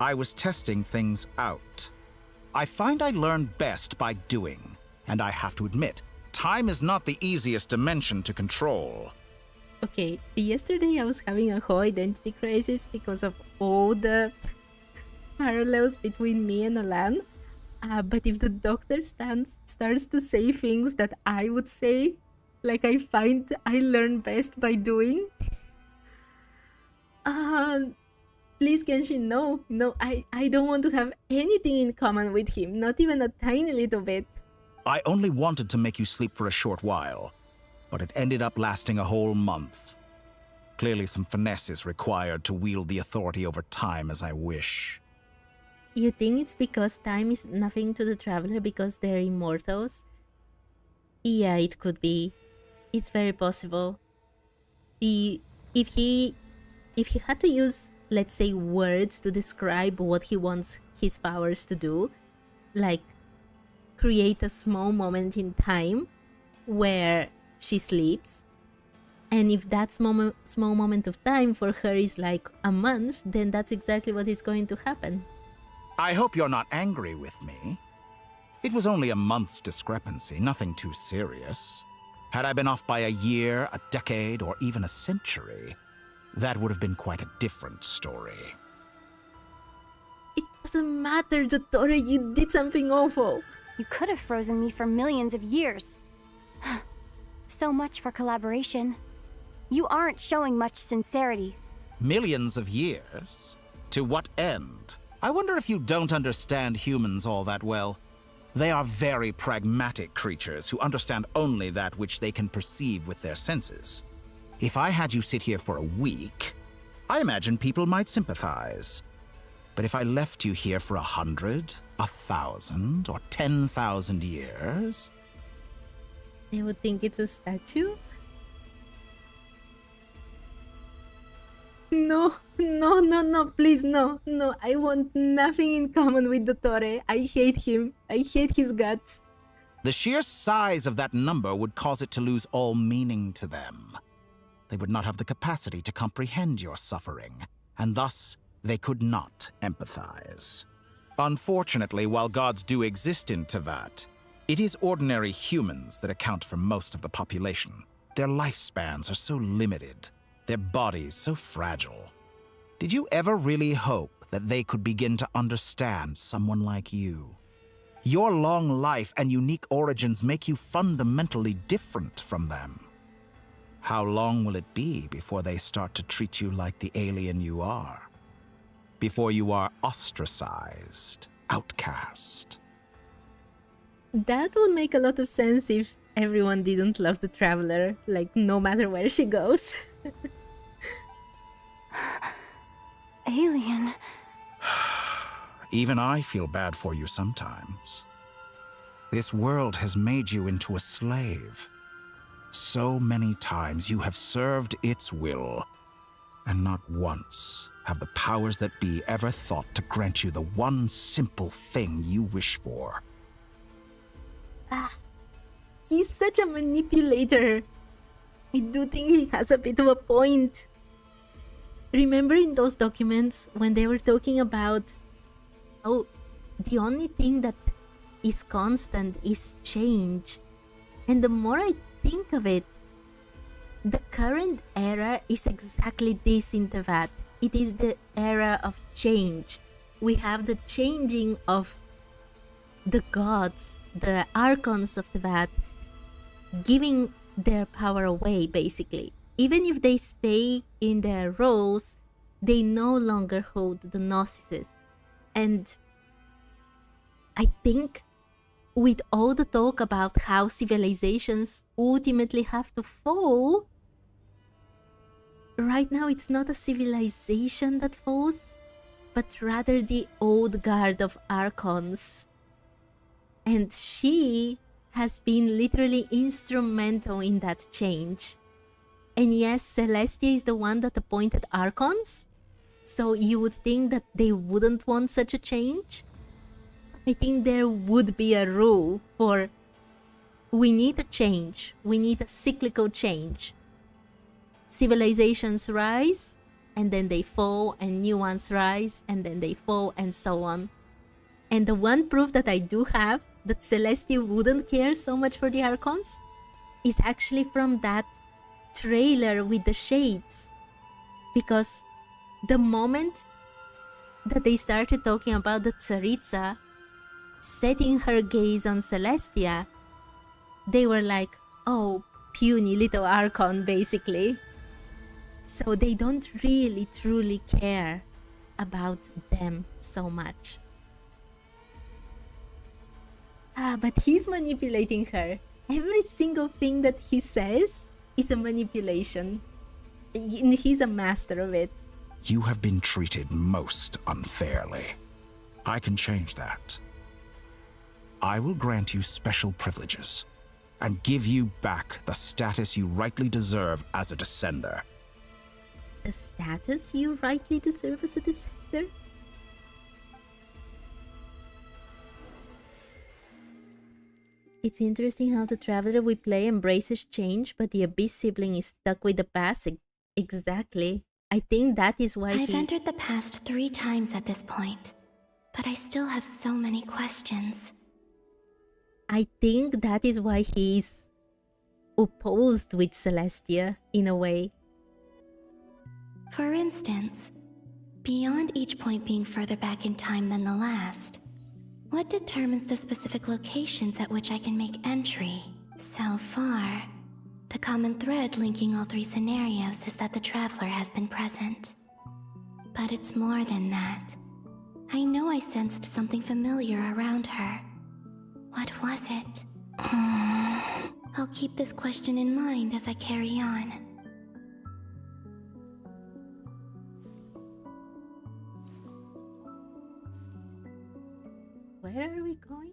I was testing things out. I find I learn best by doing, and I have to admit, time is not the easiest dimension to control. Okay, yesterday I was having a whole identity crisis because of all the parallels between me and Alan. But if the doctor starts to say things that I would say, like I find I learn best by doing. Please Genshin, no, I don't want to have anything in common with him, not even a tiny little bit. I only wanted to make you sleep for a short while. but it ended up lasting a whole month. Clearly some finesse is required to wield the authority over time as I wish. You think it's because time is nothing to the Traveler because they're immortals? Yeah, it could be. It's very possible. If he had to use, let's say, words to describe what he wants his powers to do, like create a small moment in time where she sleeps, and if that small moment of time for her is like a month, then that's exactly what is going to happen. I hope you're not angry with me. It was only a month's discrepancy, nothing too serious. Had I been off by a year, a decade, or even a century, that would have been quite a different story. It doesn't matter, Dottore, you did something awful. You could have frozen me for millions of years. So much for collaboration. You aren't showing much sincerity. Millions of years? To what end? I wonder if you don't understand humans all that well. They are very pragmatic creatures who understand only that which they can perceive with their senses. If I had you sit here for a week, I imagine people might sympathize. But if I left you here for 100, 1,000, or 10,000 years... They would think it's a statue? No, please, no. I want nothing in common with Dottore. I hate him. I hate his guts. The sheer size of that number would cause it to lose all meaning to them. They would not have the capacity to comprehend your suffering, and thus they could not empathize. Unfortunately, while gods do exist in Teyvat, it is ordinary humans that account for most of the population. Their lifespans are so limited, their bodies so fragile. Did you ever really hope that they could begin to understand someone like you? Your long life and unique origins make you fundamentally different from them. How long will it be before they start to treat you like the alien you are? Before you are ostracized, outcast? That would make a lot of sense if everyone didn't love the Traveler, like no matter where she goes. Alien. Even I feel bad for you sometimes. This world has made you into a slave. So many times you have served its will, and not once have the powers that be ever thought to grant you the one simple thing you wish for. He's such a manipulator. I do think he has a bit of a point. Remember in those documents when they were talking about how the only thing that is constant is change? And the more I think of it, the current era is exactly this in Teyvat. It is the era of change. We have the changing of the gods, the Archons of Teyvat, giving their power away, basically. Even if they stay in their roles, they no longer hold the Gnosis. And I think with all the talk about how civilizations ultimately have to fall, right now it's not a civilization that falls, but rather the old guard of Archons. And she has been literally instrumental in that change. And yes, Celestia is the one that appointed Archons, so you would think that they wouldn't want such a change. I think there would be a rule for, we need a change, we need a cyclical change. Civilizations rise, and then they fall, and new ones rise, and then they fall, and so on. And the one proof that I do have that Celestia wouldn't care so much for the Archons is actually from that trailer with the shades. Because the moment that they started talking about the Tsaritsa setting her gaze on Celestia, they were like, oh, puny little Archon, basically. So they don't really truly care about them so much. But he's manipulating her. Every single thing that he says is a manipulation. He's a master of it. You have been treated most unfairly. I can change that. I will grant you special privileges and give you back the status you rightly deserve as a descender. The status you rightly deserve as a descender? It's interesting how the traveler we play embraces change, but the Abyss sibling is stuck with the past. Exactly. I think that is why I've entered the past 3 times at this point, but I still have so many questions. I think that is why he's opposed with Celestia, in a way. For instance, beyond each point being further back in time than the last, what determines the specific locations at which I can make entry? So far, the common thread linking all 3 scenarios is that the traveler has been present. But it's more than that. I know I sensed something familiar around her. What was it? I'll keep this question in mind as I carry on. Where are we going?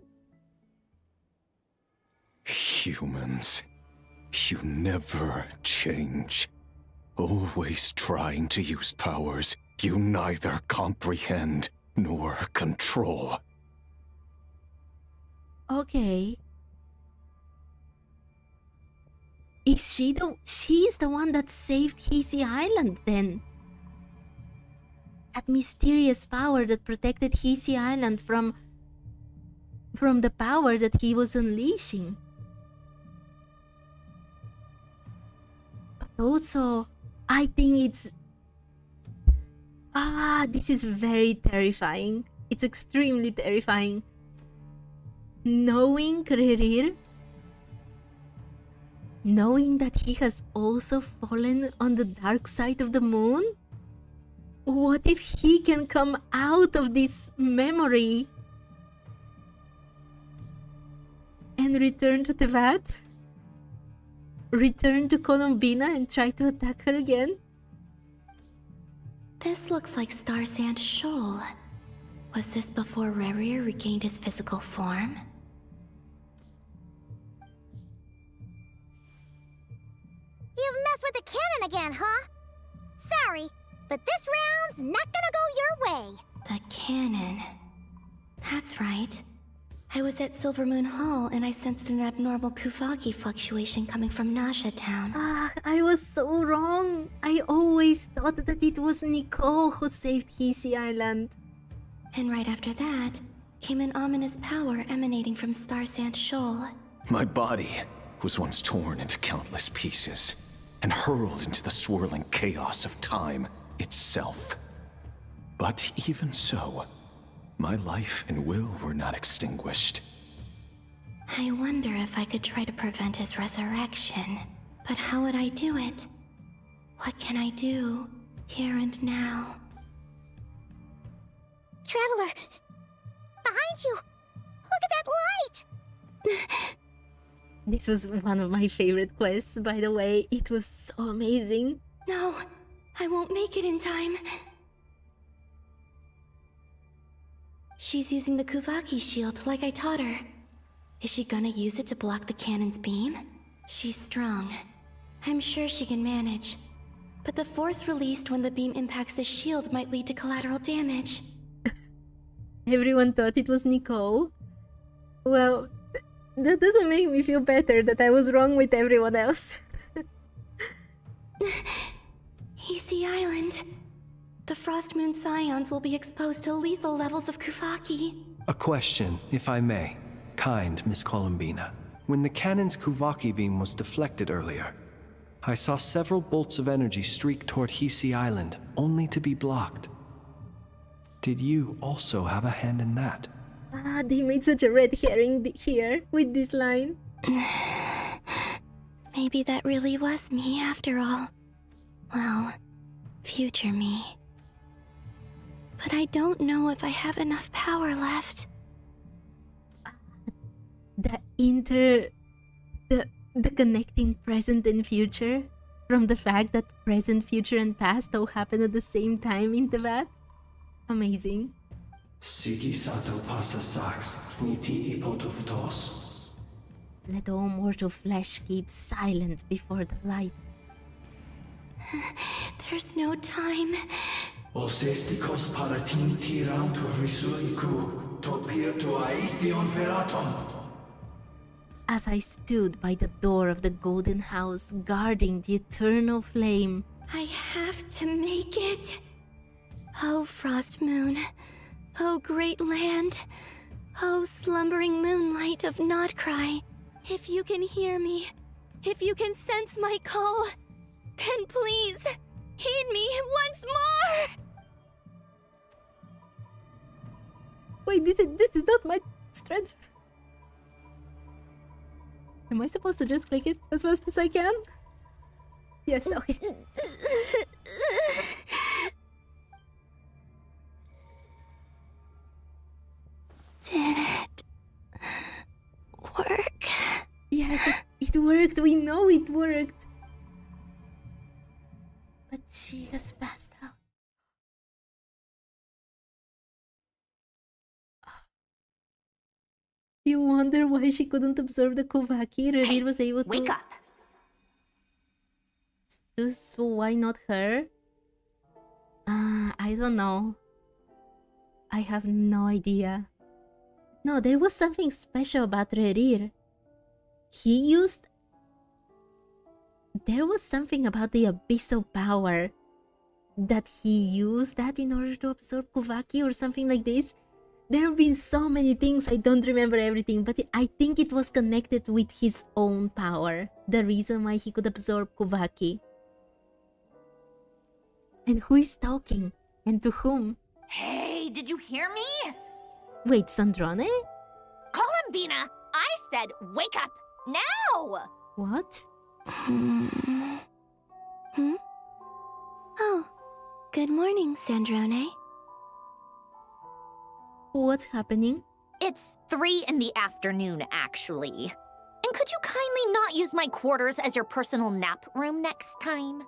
Humans, you never change. Always trying to use powers you neither comprehend nor control. Okay. She's the one that saved Hisi Island then. That mysterious power that protected Hisi Island from the power that he was unleashing. But also, I think it's... this is very terrifying. It's extremely terrifying. Knowing Krerir, knowing that he has also fallen on the dark side of the moon? What if he can come out of this memory and return to Teyvat? Return to Colombina and try to attack her again? This looks like Star Sand Shoal. Was this before Rerir regained his physical form? You've messed with the cannon again, huh? Sorry, but this round's not gonna go your way. The cannon. That's right. I was at Silver Moon Hall and I sensed an abnormal Kuvaki fluctuation coming from Nasha Town. I was so wrong. I always thought that it was Nico who saved Hisi Island. And right after that, came an ominous power emanating from Star Sand Shoal. My body was once torn into countless pieces and hurled into the swirling chaos of time itself. But even so, my life and will were not extinguished. I wonder if I could try to prevent his resurrection. But how would I do it? What can I do, here and now? Traveler! Behind you! Look at that light! This was one of my favorite quests, by the way. It was so amazing. No, I won't make it in time. She's using the Kuvaki shield like I taught her. Is she gonna use it to block the cannon's beam? She's strong. I'm sure she can manage. But the force released when the beam impacts the shield might lead to collateral damage. Everyone thought it was Nicole. Well, that doesn't make me feel better that I was wrong with everyone else. Hisi Island. The Frost Moon Scions will be exposed to lethal levels of Kuvaki. A question, if I may. Kind Miss Colombina. When the cannon's Kuvaki beam was deflected earlier, I saw several bolts of energy streak toward Hisi Island, only to be blocked. Did you also have a hand in that? They made such a red herring here with this line. Maybe that really was me after all. Well, future me. But I don't know if I have enough power left. the connecting present and future from the fact that present, future, and past all happen at the same time in Teyvat. Amazing. Let all mortal flesh keep silent before the light. There's no time. As I stood by the door of the golden house, guarding the eternal flame, I have to make it. Oh, Frost Moon. Oh, great land. Oh, slumbering moonlight of Notcry. If you can hear me, if you can sense my call, then please, heed me once more! Wait, this is not my strength. Am I supposed to just click it as fast as I can? Yes, okay. Did it work? Yes, it worked. We know it worked. But she has passed out. You wonder why she couldn't absorb the Kuvaki? Rerir was able to... Wake up! So why not her? I don't know. I have no idea. No, there was something special about Rerir. There was something about the abyssal power that he used that in order to absorb Kuvaki or something like this. There have been so many things, I don't remember everything, but I think it was connected with his own power. The reason why he could absorb Kuvaki. And who is talking? And to whom? Hey, did you hear me? Wait, Sandrone? Columbina! I said wake up! Now! What? Oh, good morning, Sandrone. What's happening? It's 3 in the afternoon, actually. And could you kindly not use my quarters as your personal nap room next time?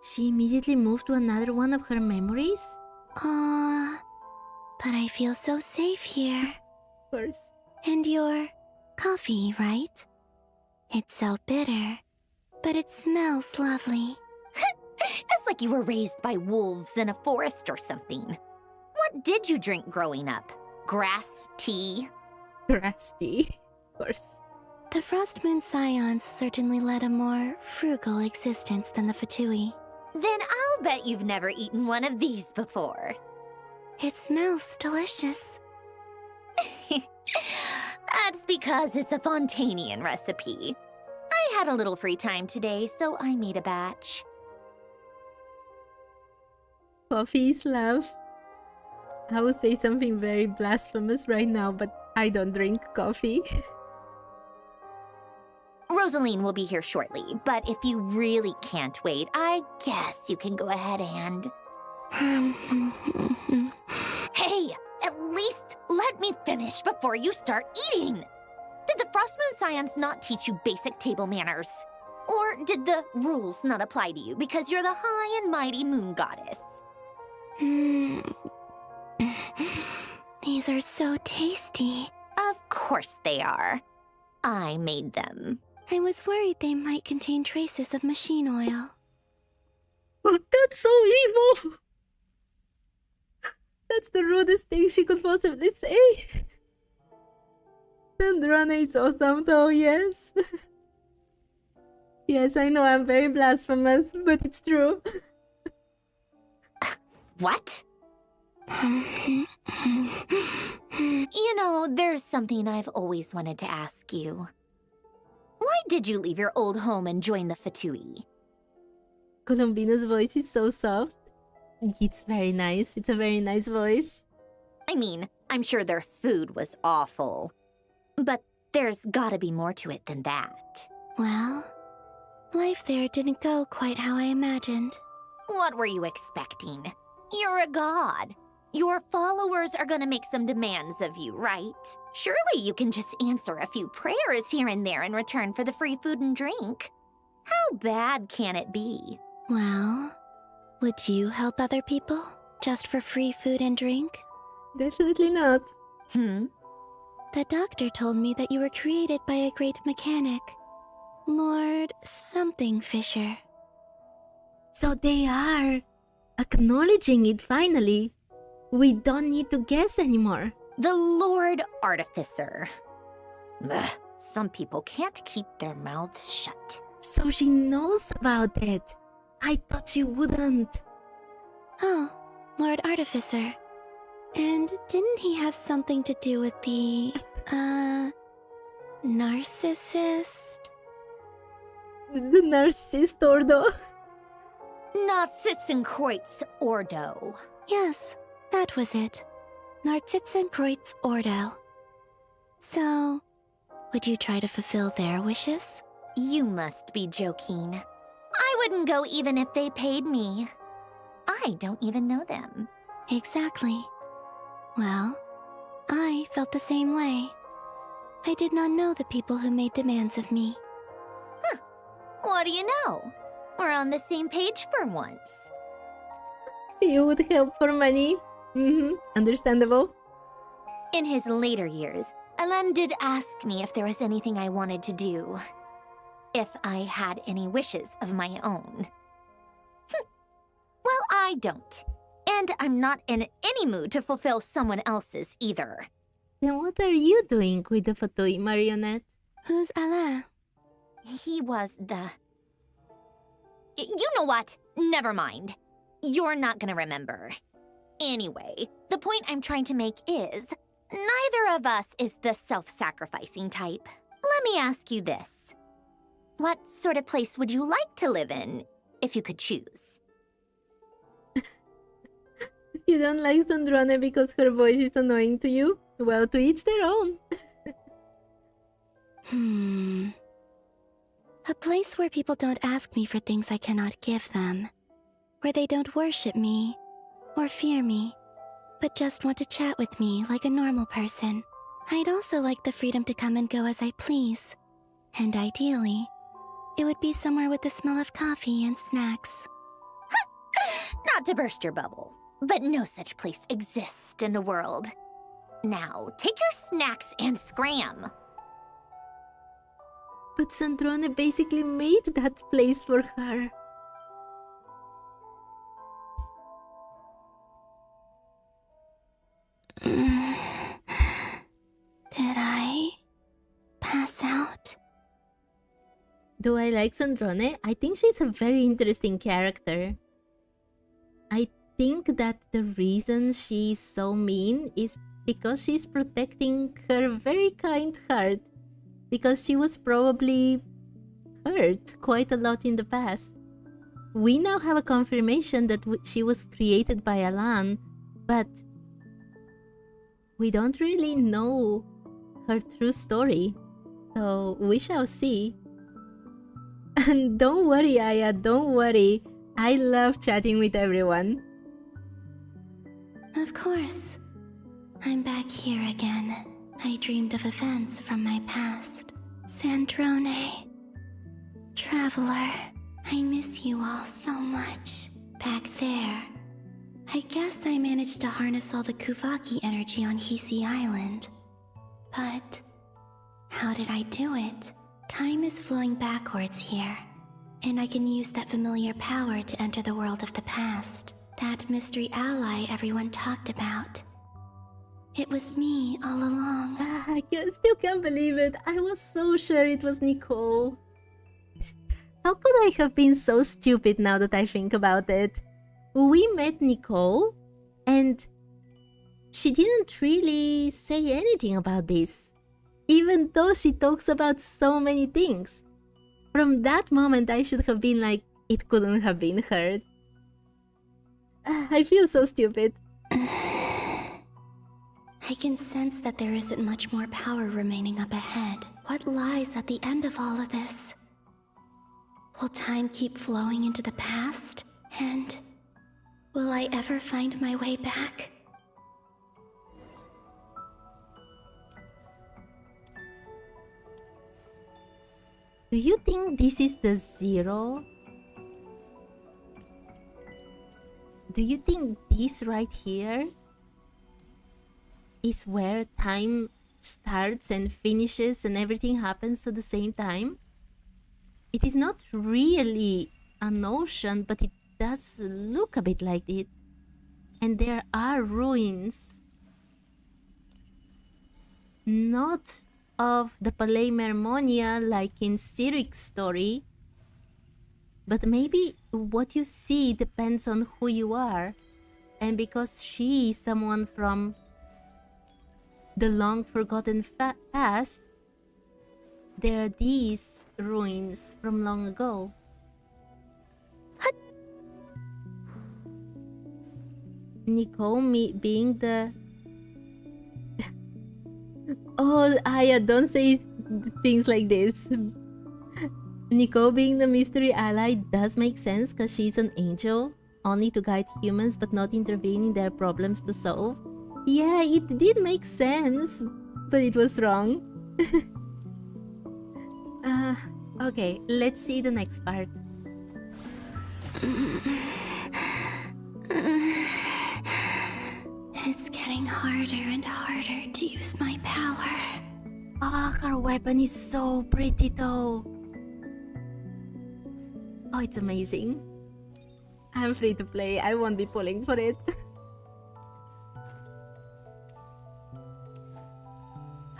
She immediately moved to another one of her memories? But I feel so safe here. Of course. And your coffee, right? It's so bitter, but it smells lovely. It's like you were raised by wolves in a forest or something. What did you drink growing up? Grass tea? Grass tea, of course. The Frost Moon Scions certainly led a more frugal existence than the Fatui. Then I'll bet you've never eaten one of these before. It smells delicious. That's because it's a Fontanian recipe. I had a little free time today, so I made a batch. Coffee is love. I will say something very blasphemous right now, but I don't drink coffee. Rosaline will be here shortly, but if you really can't wait, I guess you can go ahead and... Hey, at least let me finish before you start eating! Did the Frost Moon Scions not teach you basic table manners? Or did the rules not apply to you because you're the high and mighty moon goddess? These are so tasty. Of course they are. I made them. I was worried they might contain traces of machine oil. That's so evil! That's the rudest thing she could possibly say. Sandrone is awesome though, yes. Yes, I know I'm very blasphemous, but it's true. What? You know, there's something I've always wanted to ask you. Why did you leave your old home and join the Fatui? Columbina's voice is so soft. It's very nice. It's a very nice voice. I mean, I'm sure their food was awful. But there's gotta be more to it than that. Well, life there didn't go quite how I imagined. What were you expecting? You're a god. Your followers are gonna make some demands of you, right? Surely you can just answer a few prayers here and there in return for the free food and drink. How bad can it be? Well, would you help other people just for free food and drink? Definitely not. The doctor told me that you were created by a great mechanic, Lord something Fisher. So they are acknowledging it finally. We don't need to guess anymore. The Lord Artificer. Ugh, some people can't keep their mouths shut. So she knows about it. I thought she wouldn't. Oh, Lord Artificer. And didn't he have something to do with the, narcissist? The narcissist Ordo? Narzissenkreuz Ordo. Yes, that was it. Narzissenkreuz Ordo. So, would you try to fulfill their wishes? You must be joking. I wouldn't go even if they paid me. I don't even know them. Exactly. Well, I felt the same way. I did not know the people who made demands of me. Huh. What do you know? We're on the same page for once. You would help for money? Understandable. In his later years, Alan did ask me if there was anything I wanted to do. If I had any wishes of my own. Well, I don't. And I'm not in any mood to fulfill someone else's either. Then what are you doing with the Fatui marionette? Who's Alain? He was the... You know what? Never mind. You're not gonna remember. Anyway, the point I'm trying to make is, neither of us is the self-sacrificing type. Let me ask you this. What sort of place would you like to live in, if you could choose? You don't like Sandrone because her voice is annoying to you? Well, to each their own. A place where people don't ask me for things I cannot give them. Where they don't worship me, or fear me, but just want to chat with me like a normal person. I'd also like the freedom to come and go as I please. And ideally, it would be somewhere with the smell of coffee and snacks. Not to burst your bubble, but no such place exists in the world. Now, take your snacks and scram. But Sandrone basically made that place for her. Did I pass out? Do I like Sandrone? I think she's a very interesting character. I think that the reason she's so mean is because she's protecting her very kind heart. Because she was probably hurt quite a lot in the past. We now have a confirmation that she was created by Alan, but we don't really know her true story. So we shall see. And don't worry, Aya, don't worry. I love chatting with everyone. Of course. I'm back here again. I dreamed of events from my past. Sandrone. Traveler. I miss you all so much. Back there. I guess I managed to harness all the Kuvaki energy on Hisi Island. But how did I do it? Time is flowing backwards here, and I can use that familiar power to enter the world of the past. That mystery ally everyone talked about. It was me all along. I still can't believe it. I was so sure it was Nicole. How could I have been so stupid now that I think about it? We met Nicole, and she didn't really say anything about this, even though she talks about so many things. From that moment, I should have been like, it couldn't have been her. I feel so stupid. I can sense that there isn't much more power remaining up ahead. What lies at the end of all of this? Will time keep flowing into the past? And will I ever find my way back? Do you think this is the 0? Do you think this right here is where time starts and finishes and everything happens at the same time? It is not really an ocean, but it does look a bit like it. And there are ruins. Not of the Palais Mermonia like in Cyric's story, but maybe what you see depends on who you are. And because she is someone from the long-forgotten past, there are these ruins from long ago. Nicole, me being the... Oh, Aya, don't say things like this. Nicole being the mystery ally does make sense because she's an angel, only to guide humans but not intervene in their problems to solve. Yeah, it did make sense, but it was wrong. Okay, let's see the next part. It's getting harder and harder to use my power. Ah, her weapon is so pretty though. Oh, it's amazing. I'm free to play. I won't be pulling for it.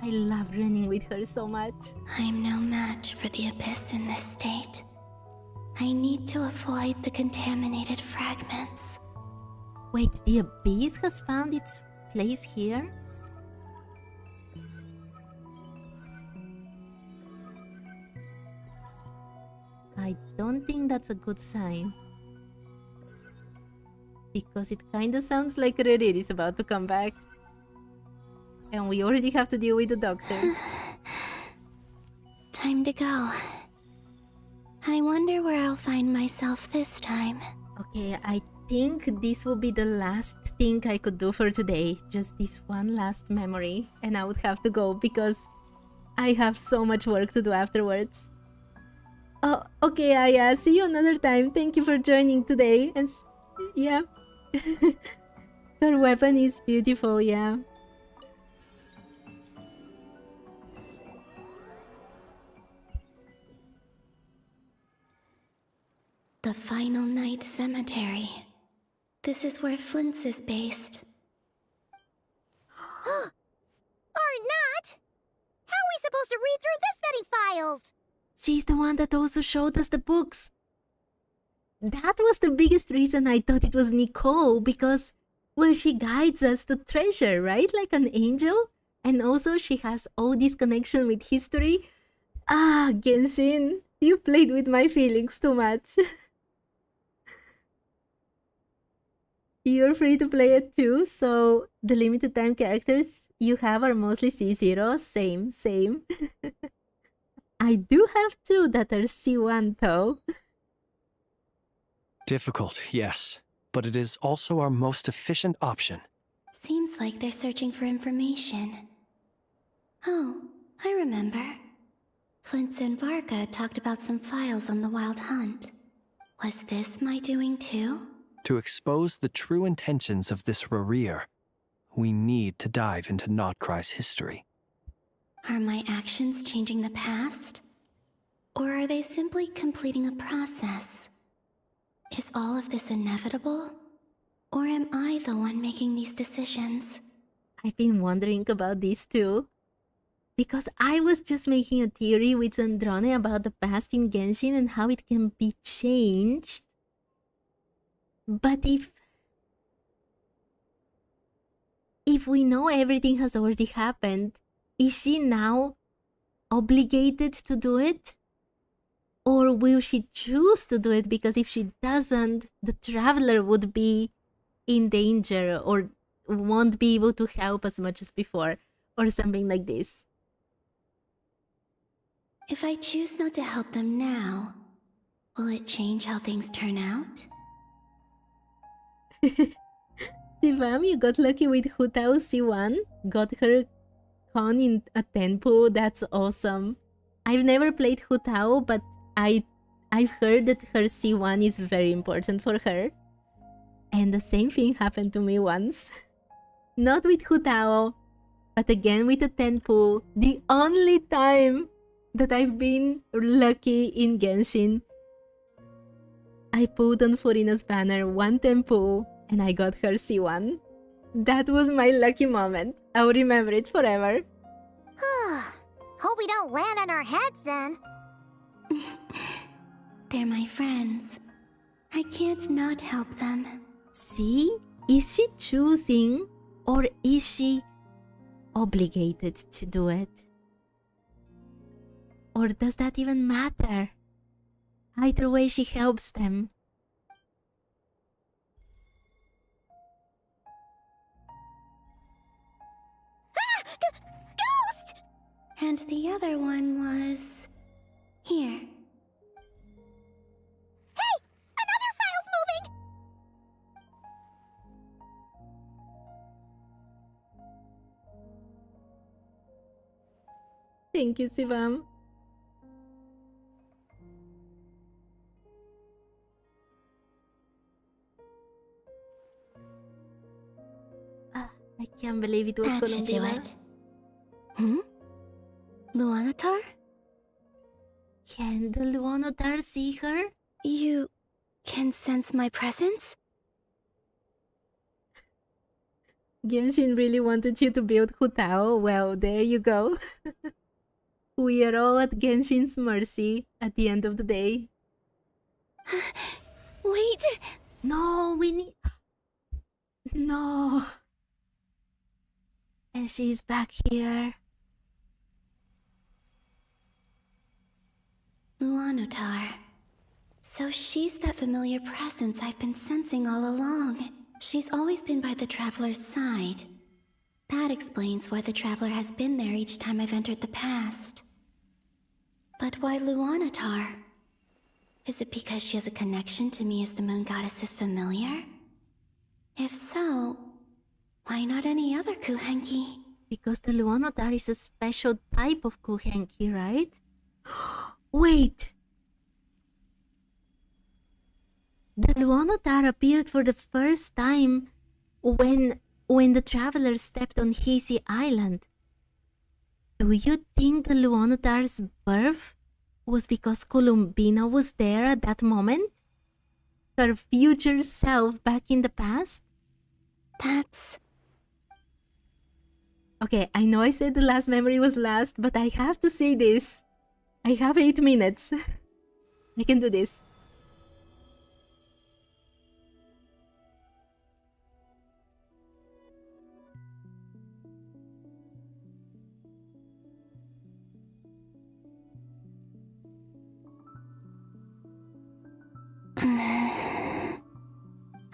I love running with her so much. I'm no match for the Abyss in this state. I need to avoid the contaminated fragments. Wait, the Abyss has found its place here? I don't think that's a good sign. Because it kinda sounds like Rerir is about to come back. And we already have to deal with the doctor. Time to go. I wonder where I'll find myself this time. Okay, I think this will be the last thing I could do for today. Just this one last memory. And I would have to go because I have so much work to do afterwards. Oh, okay, Aya. See you another time. Thank you for joining today. And yeah. Her weapon is beautiful, yeah. The Final Night Cemetery. This is where Flint's is based. Or not! How are we supposed to read through this many files? She's the one that also showed us the books. That was the biggest reason I thought it was Nicole, because, well, she guides us to treasure, right? Like an angel. And also she has all this connection with history. Ah, Genshin, you played with my feelings too much. You're free to play it too, so the limited time characters you have are mostly C0. Same. I do have two that are C1 though. Difficult, yes, but it is also our most efficient option. Seems like they're searching for information. Oh, I remember. Flint and Varga talked about some files on the Wild Hunt. Was this my doing too? To expose the true intentions of this Rerir, we need to dive into Notcry's history. Are my actions changing the past? Or are they simply completing a process? Is all of this inevitable? Or am I the one making these decisions? I've been wondering about this too. Because I was just making a theory with Zandrone about the past in Genshin and how it can be changed. But if we know everything has already happened, is she now obligated to do it? Or will she choose to do it because if she doesn't, the traveler would be in danger or won't be able to help as much as before or something like this? If I choose not to help them now, will it change how things turn out? Tivam, you got lucky with Hutao C1. Got her con in a tempo. That's awesome. I've never played Hu Tao, but I've heard that her C1 is very important for her. And the same thing happened to me once. Not with Hu Tao, but again with a Tenpu. The only time that I've been lucky in Genshin. I put on Furina's banner 1 Tenpu and I got her C1. That was my lucky moment. I'll remember it forever. Hope we don't land on our heads then. They're my friends. I can't not help them. See? Is she choosing or is she obligated to do it? Or does that even matter? Either way, she helps them. Ghost! And the other one was... here. Hey! Another file's moving! Thank you, Sivam. I can't believe it was That should do Columbina. it. Hmm? Luanatar? Can the Luonotar see her? You can sense my presence? Genshin really wanted you to build Hu Tao. Well, there you go. We are all at Genshin's mercy at the end of the day. Wait! No, we need... No. And she's back here. Luanotar. So she's that familiar presence I've been sensing all along. She's always been by the Traveler's side. That explains why the Traveler has been there each time I've entered the past. But why Luanatar? Is it because she has a connection to me as the Moon Goddess's familiar? If so, why not any other Kuhenki? Because the Luonotar is a special type of Kuhenki, right? Wait! The Luonotar appeared for the first time when the Traveler stepped on Hisi Island. Do you think the Luonotar's birth was because Columbina was there at that moment? Her future self back in the past? That's... Okay, I know I said the last memory was last, but I have to say this. I have 8 minutes. I can do this.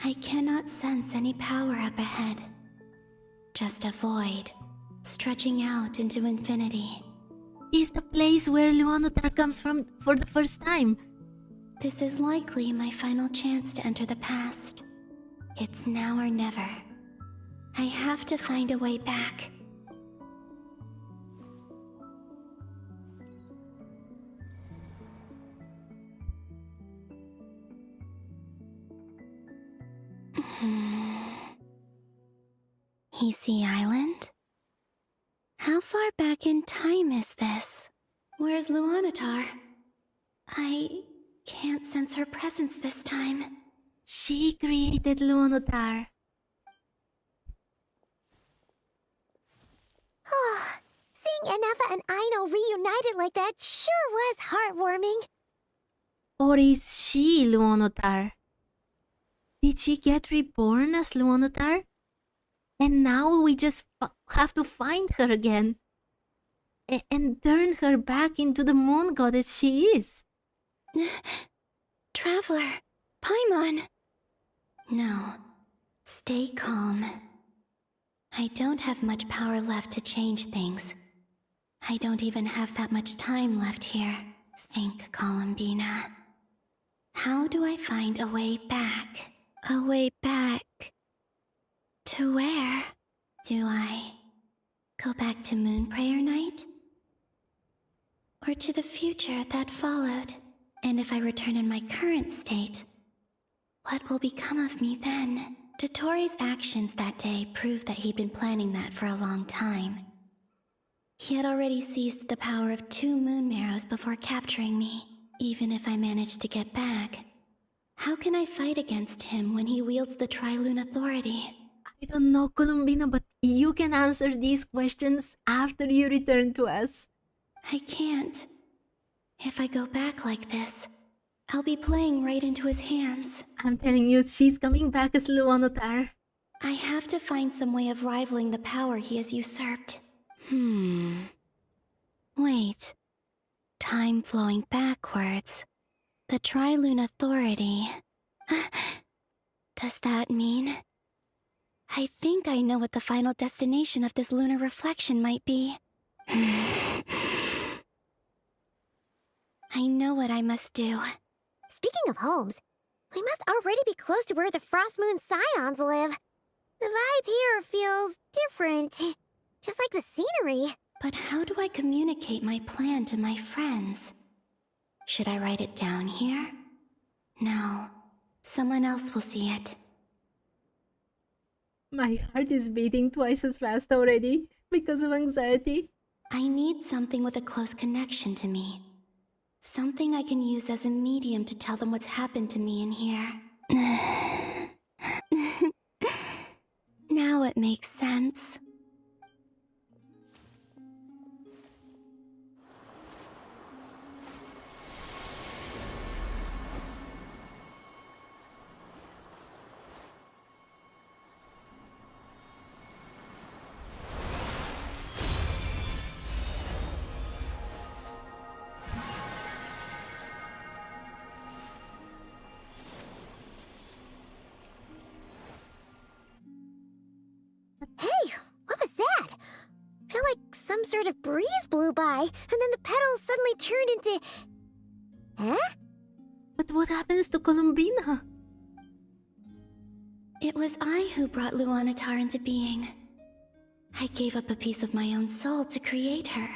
I cannot sense any power up ahead. Just a void, stretching out into infinity. Is the place where Luonotar comes from for the first time. This is likely my final chance to enter the past. It's now or never. I have to find a way back. Hisi Island? How far back in time is this? Where's Luanatar? I can't sense her presence this time. She created Luonotar. Seeing Anafa and Aino reunited like that sure was heartwarming. Or is she Luonotar? Did she get reborn as Luonotar? And now we just have to find her again. And turn her back into the moon goddess she is. Traveler, Paimon. No, stay calm. I don't have much power left to change things. I don't even have that much time left here. Think, Columbina. How do I find a way back? A way back... to where? Do I go back to Moon Prayer Night? or to the future that followed? And if I return in my current state, what will become of me then? Dotori's actions that day proved that he'd been planning that for a long time. He had already seized the power of 2 moon marrows before capturing me. Even if I managed to get back, how can I fight against him when he wields the Tri-Lune authority? I don't know, Columbina, but you can answer these questions after you return to us. I can't. If I go back like this, I'll be playing right into his hands. I'm telling you, she's coming back as Luonotar. I have to find some way of rivaling the power he has usurped. Wait. Time flowing backwards. The Tri-Lune authority. Does that mean... I think I know what the final destination of this lunar reflection might be. I know what I must do. Speaking of homes, we must already be close to where the Frost Moon Scions live. The vibe here feels different, just like the scenery. But how do I communicate my plan to my friends? Should I write it down here? No, someone else will see it. My heart is beating twice as fast already because of anxiety. I need something with a close connection to me. Something I can use as a medium to tell them what's happened to me in here. Now it makes sense. Hey, what was that? I feel like some sort of breeze blew by, and then the petals suddenly turned into... Huh? But what happens to Columbina? It was I who brought Luonotar into being. I gave up a piece of my own soul to create her.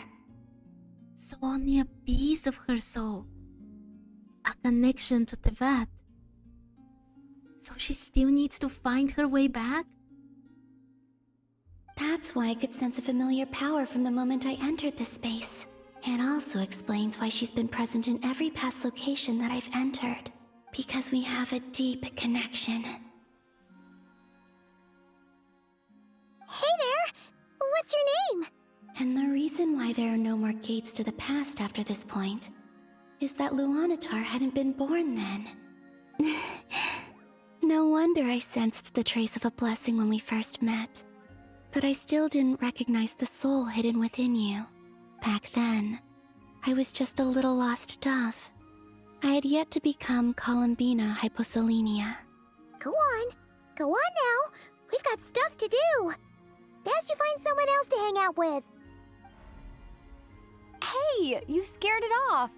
So only a piece of her soul. A connection to Teyvat. So she still needs to find her way back? That's why I could sense a familiar power from the moment I entered this space. It also explains why she's been present in every past location that I've entered. Because we have a deep connection. Hey there! What's your name? And the reason why there are no more gates to the past after this point is that Luonotar hadn't been born then. No wonder I sensed the trace of a blessing when we first met. But I still didn't recognize the soul hidden within you. Back then, I was just a little lost dove. I had yet to become Columbina Hyposelenia. Go on now. We've got stuff to do. Best you find someone else to hang out with. Hey, you scared it off.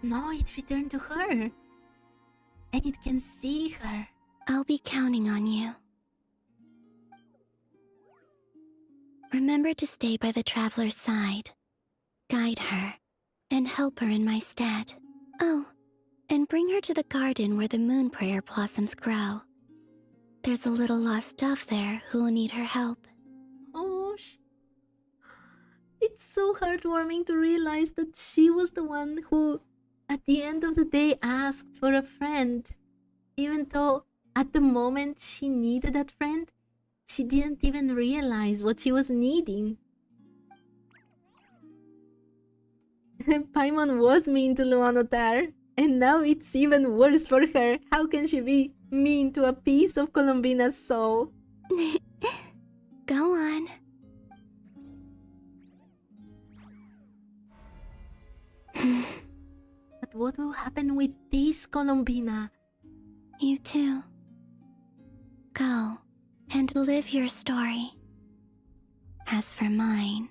No, it returned to her. And it can see her. I'll be counting on you. Remember to stay by the traveler's side, guide her, and help her in my stead. Oh, and bring her to the garden where the moon prayer blossoms grow. There's a little lost dove there who will need her help. Oh, it's so heartwarming to realize that she was the one who, at the end of the day, asked for a friend. Even though, at the moment she needed that friend, she didn't even realize what she was needing. Paimon was mean to Luonotar, and now it's even worse for her. How can she be mean to a piece of Columbina's soul? Go on. But what will happen with this Columbina? You too. Go and live your story. As for mine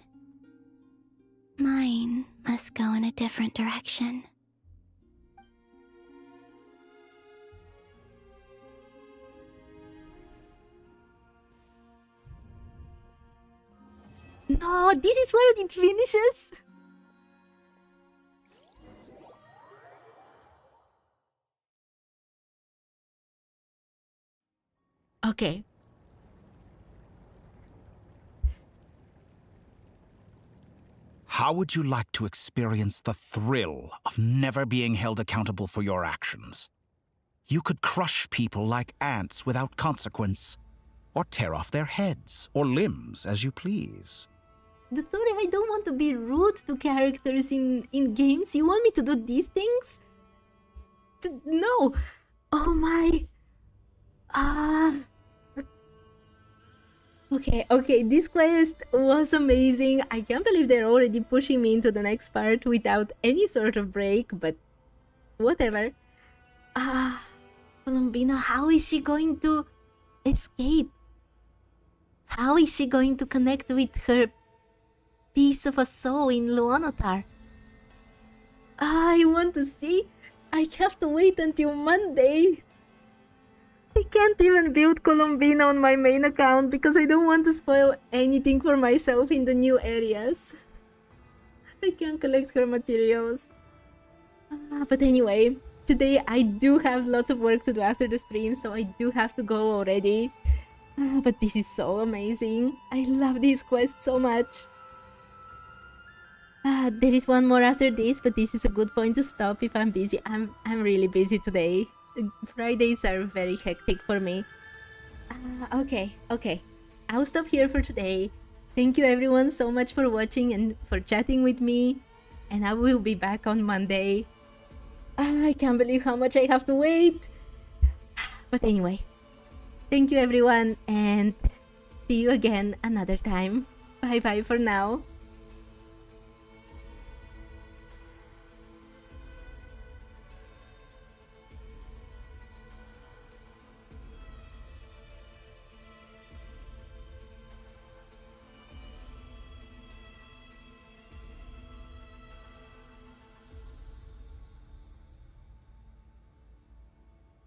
must go in a different direction. No, this is where it finishes? Okay. How would you like to experience the thrill of never being held accountable for your actions? You could crush people like ants without consequence, or tear off their heads or limbs as you please. Dottore, I don't want to be rude to characters in games. You want me to do these things? No. Oh my. Okay, this quest was amazing. I can't believe they're already pushing me into the next part without any sort of break, but whatever. Columbina, how is she going to escape? How is she going to connect with her piece of a soul in Luonotar? I want to see. I have to wait until Monday. I can't even build Columbina on my main account because I don't want to spoil anything for myself in the new areas. I can't collect her materials. But anyway, today I do have lots of work to do after the stream, so I do have to go already. But this is so amazing. I love this quest so much. There is one more after this, but this is a good point to stop if I'm busy. I'm really busy today. Fridays are very hectic for me. Okay. I'll stop here for today. Thank you everyone so much for watching and for chatting with me. And I will be back on Monday. I can't believe how much I have to wait. But anyway, thank you everyone and see you again another time. Bye bye for now.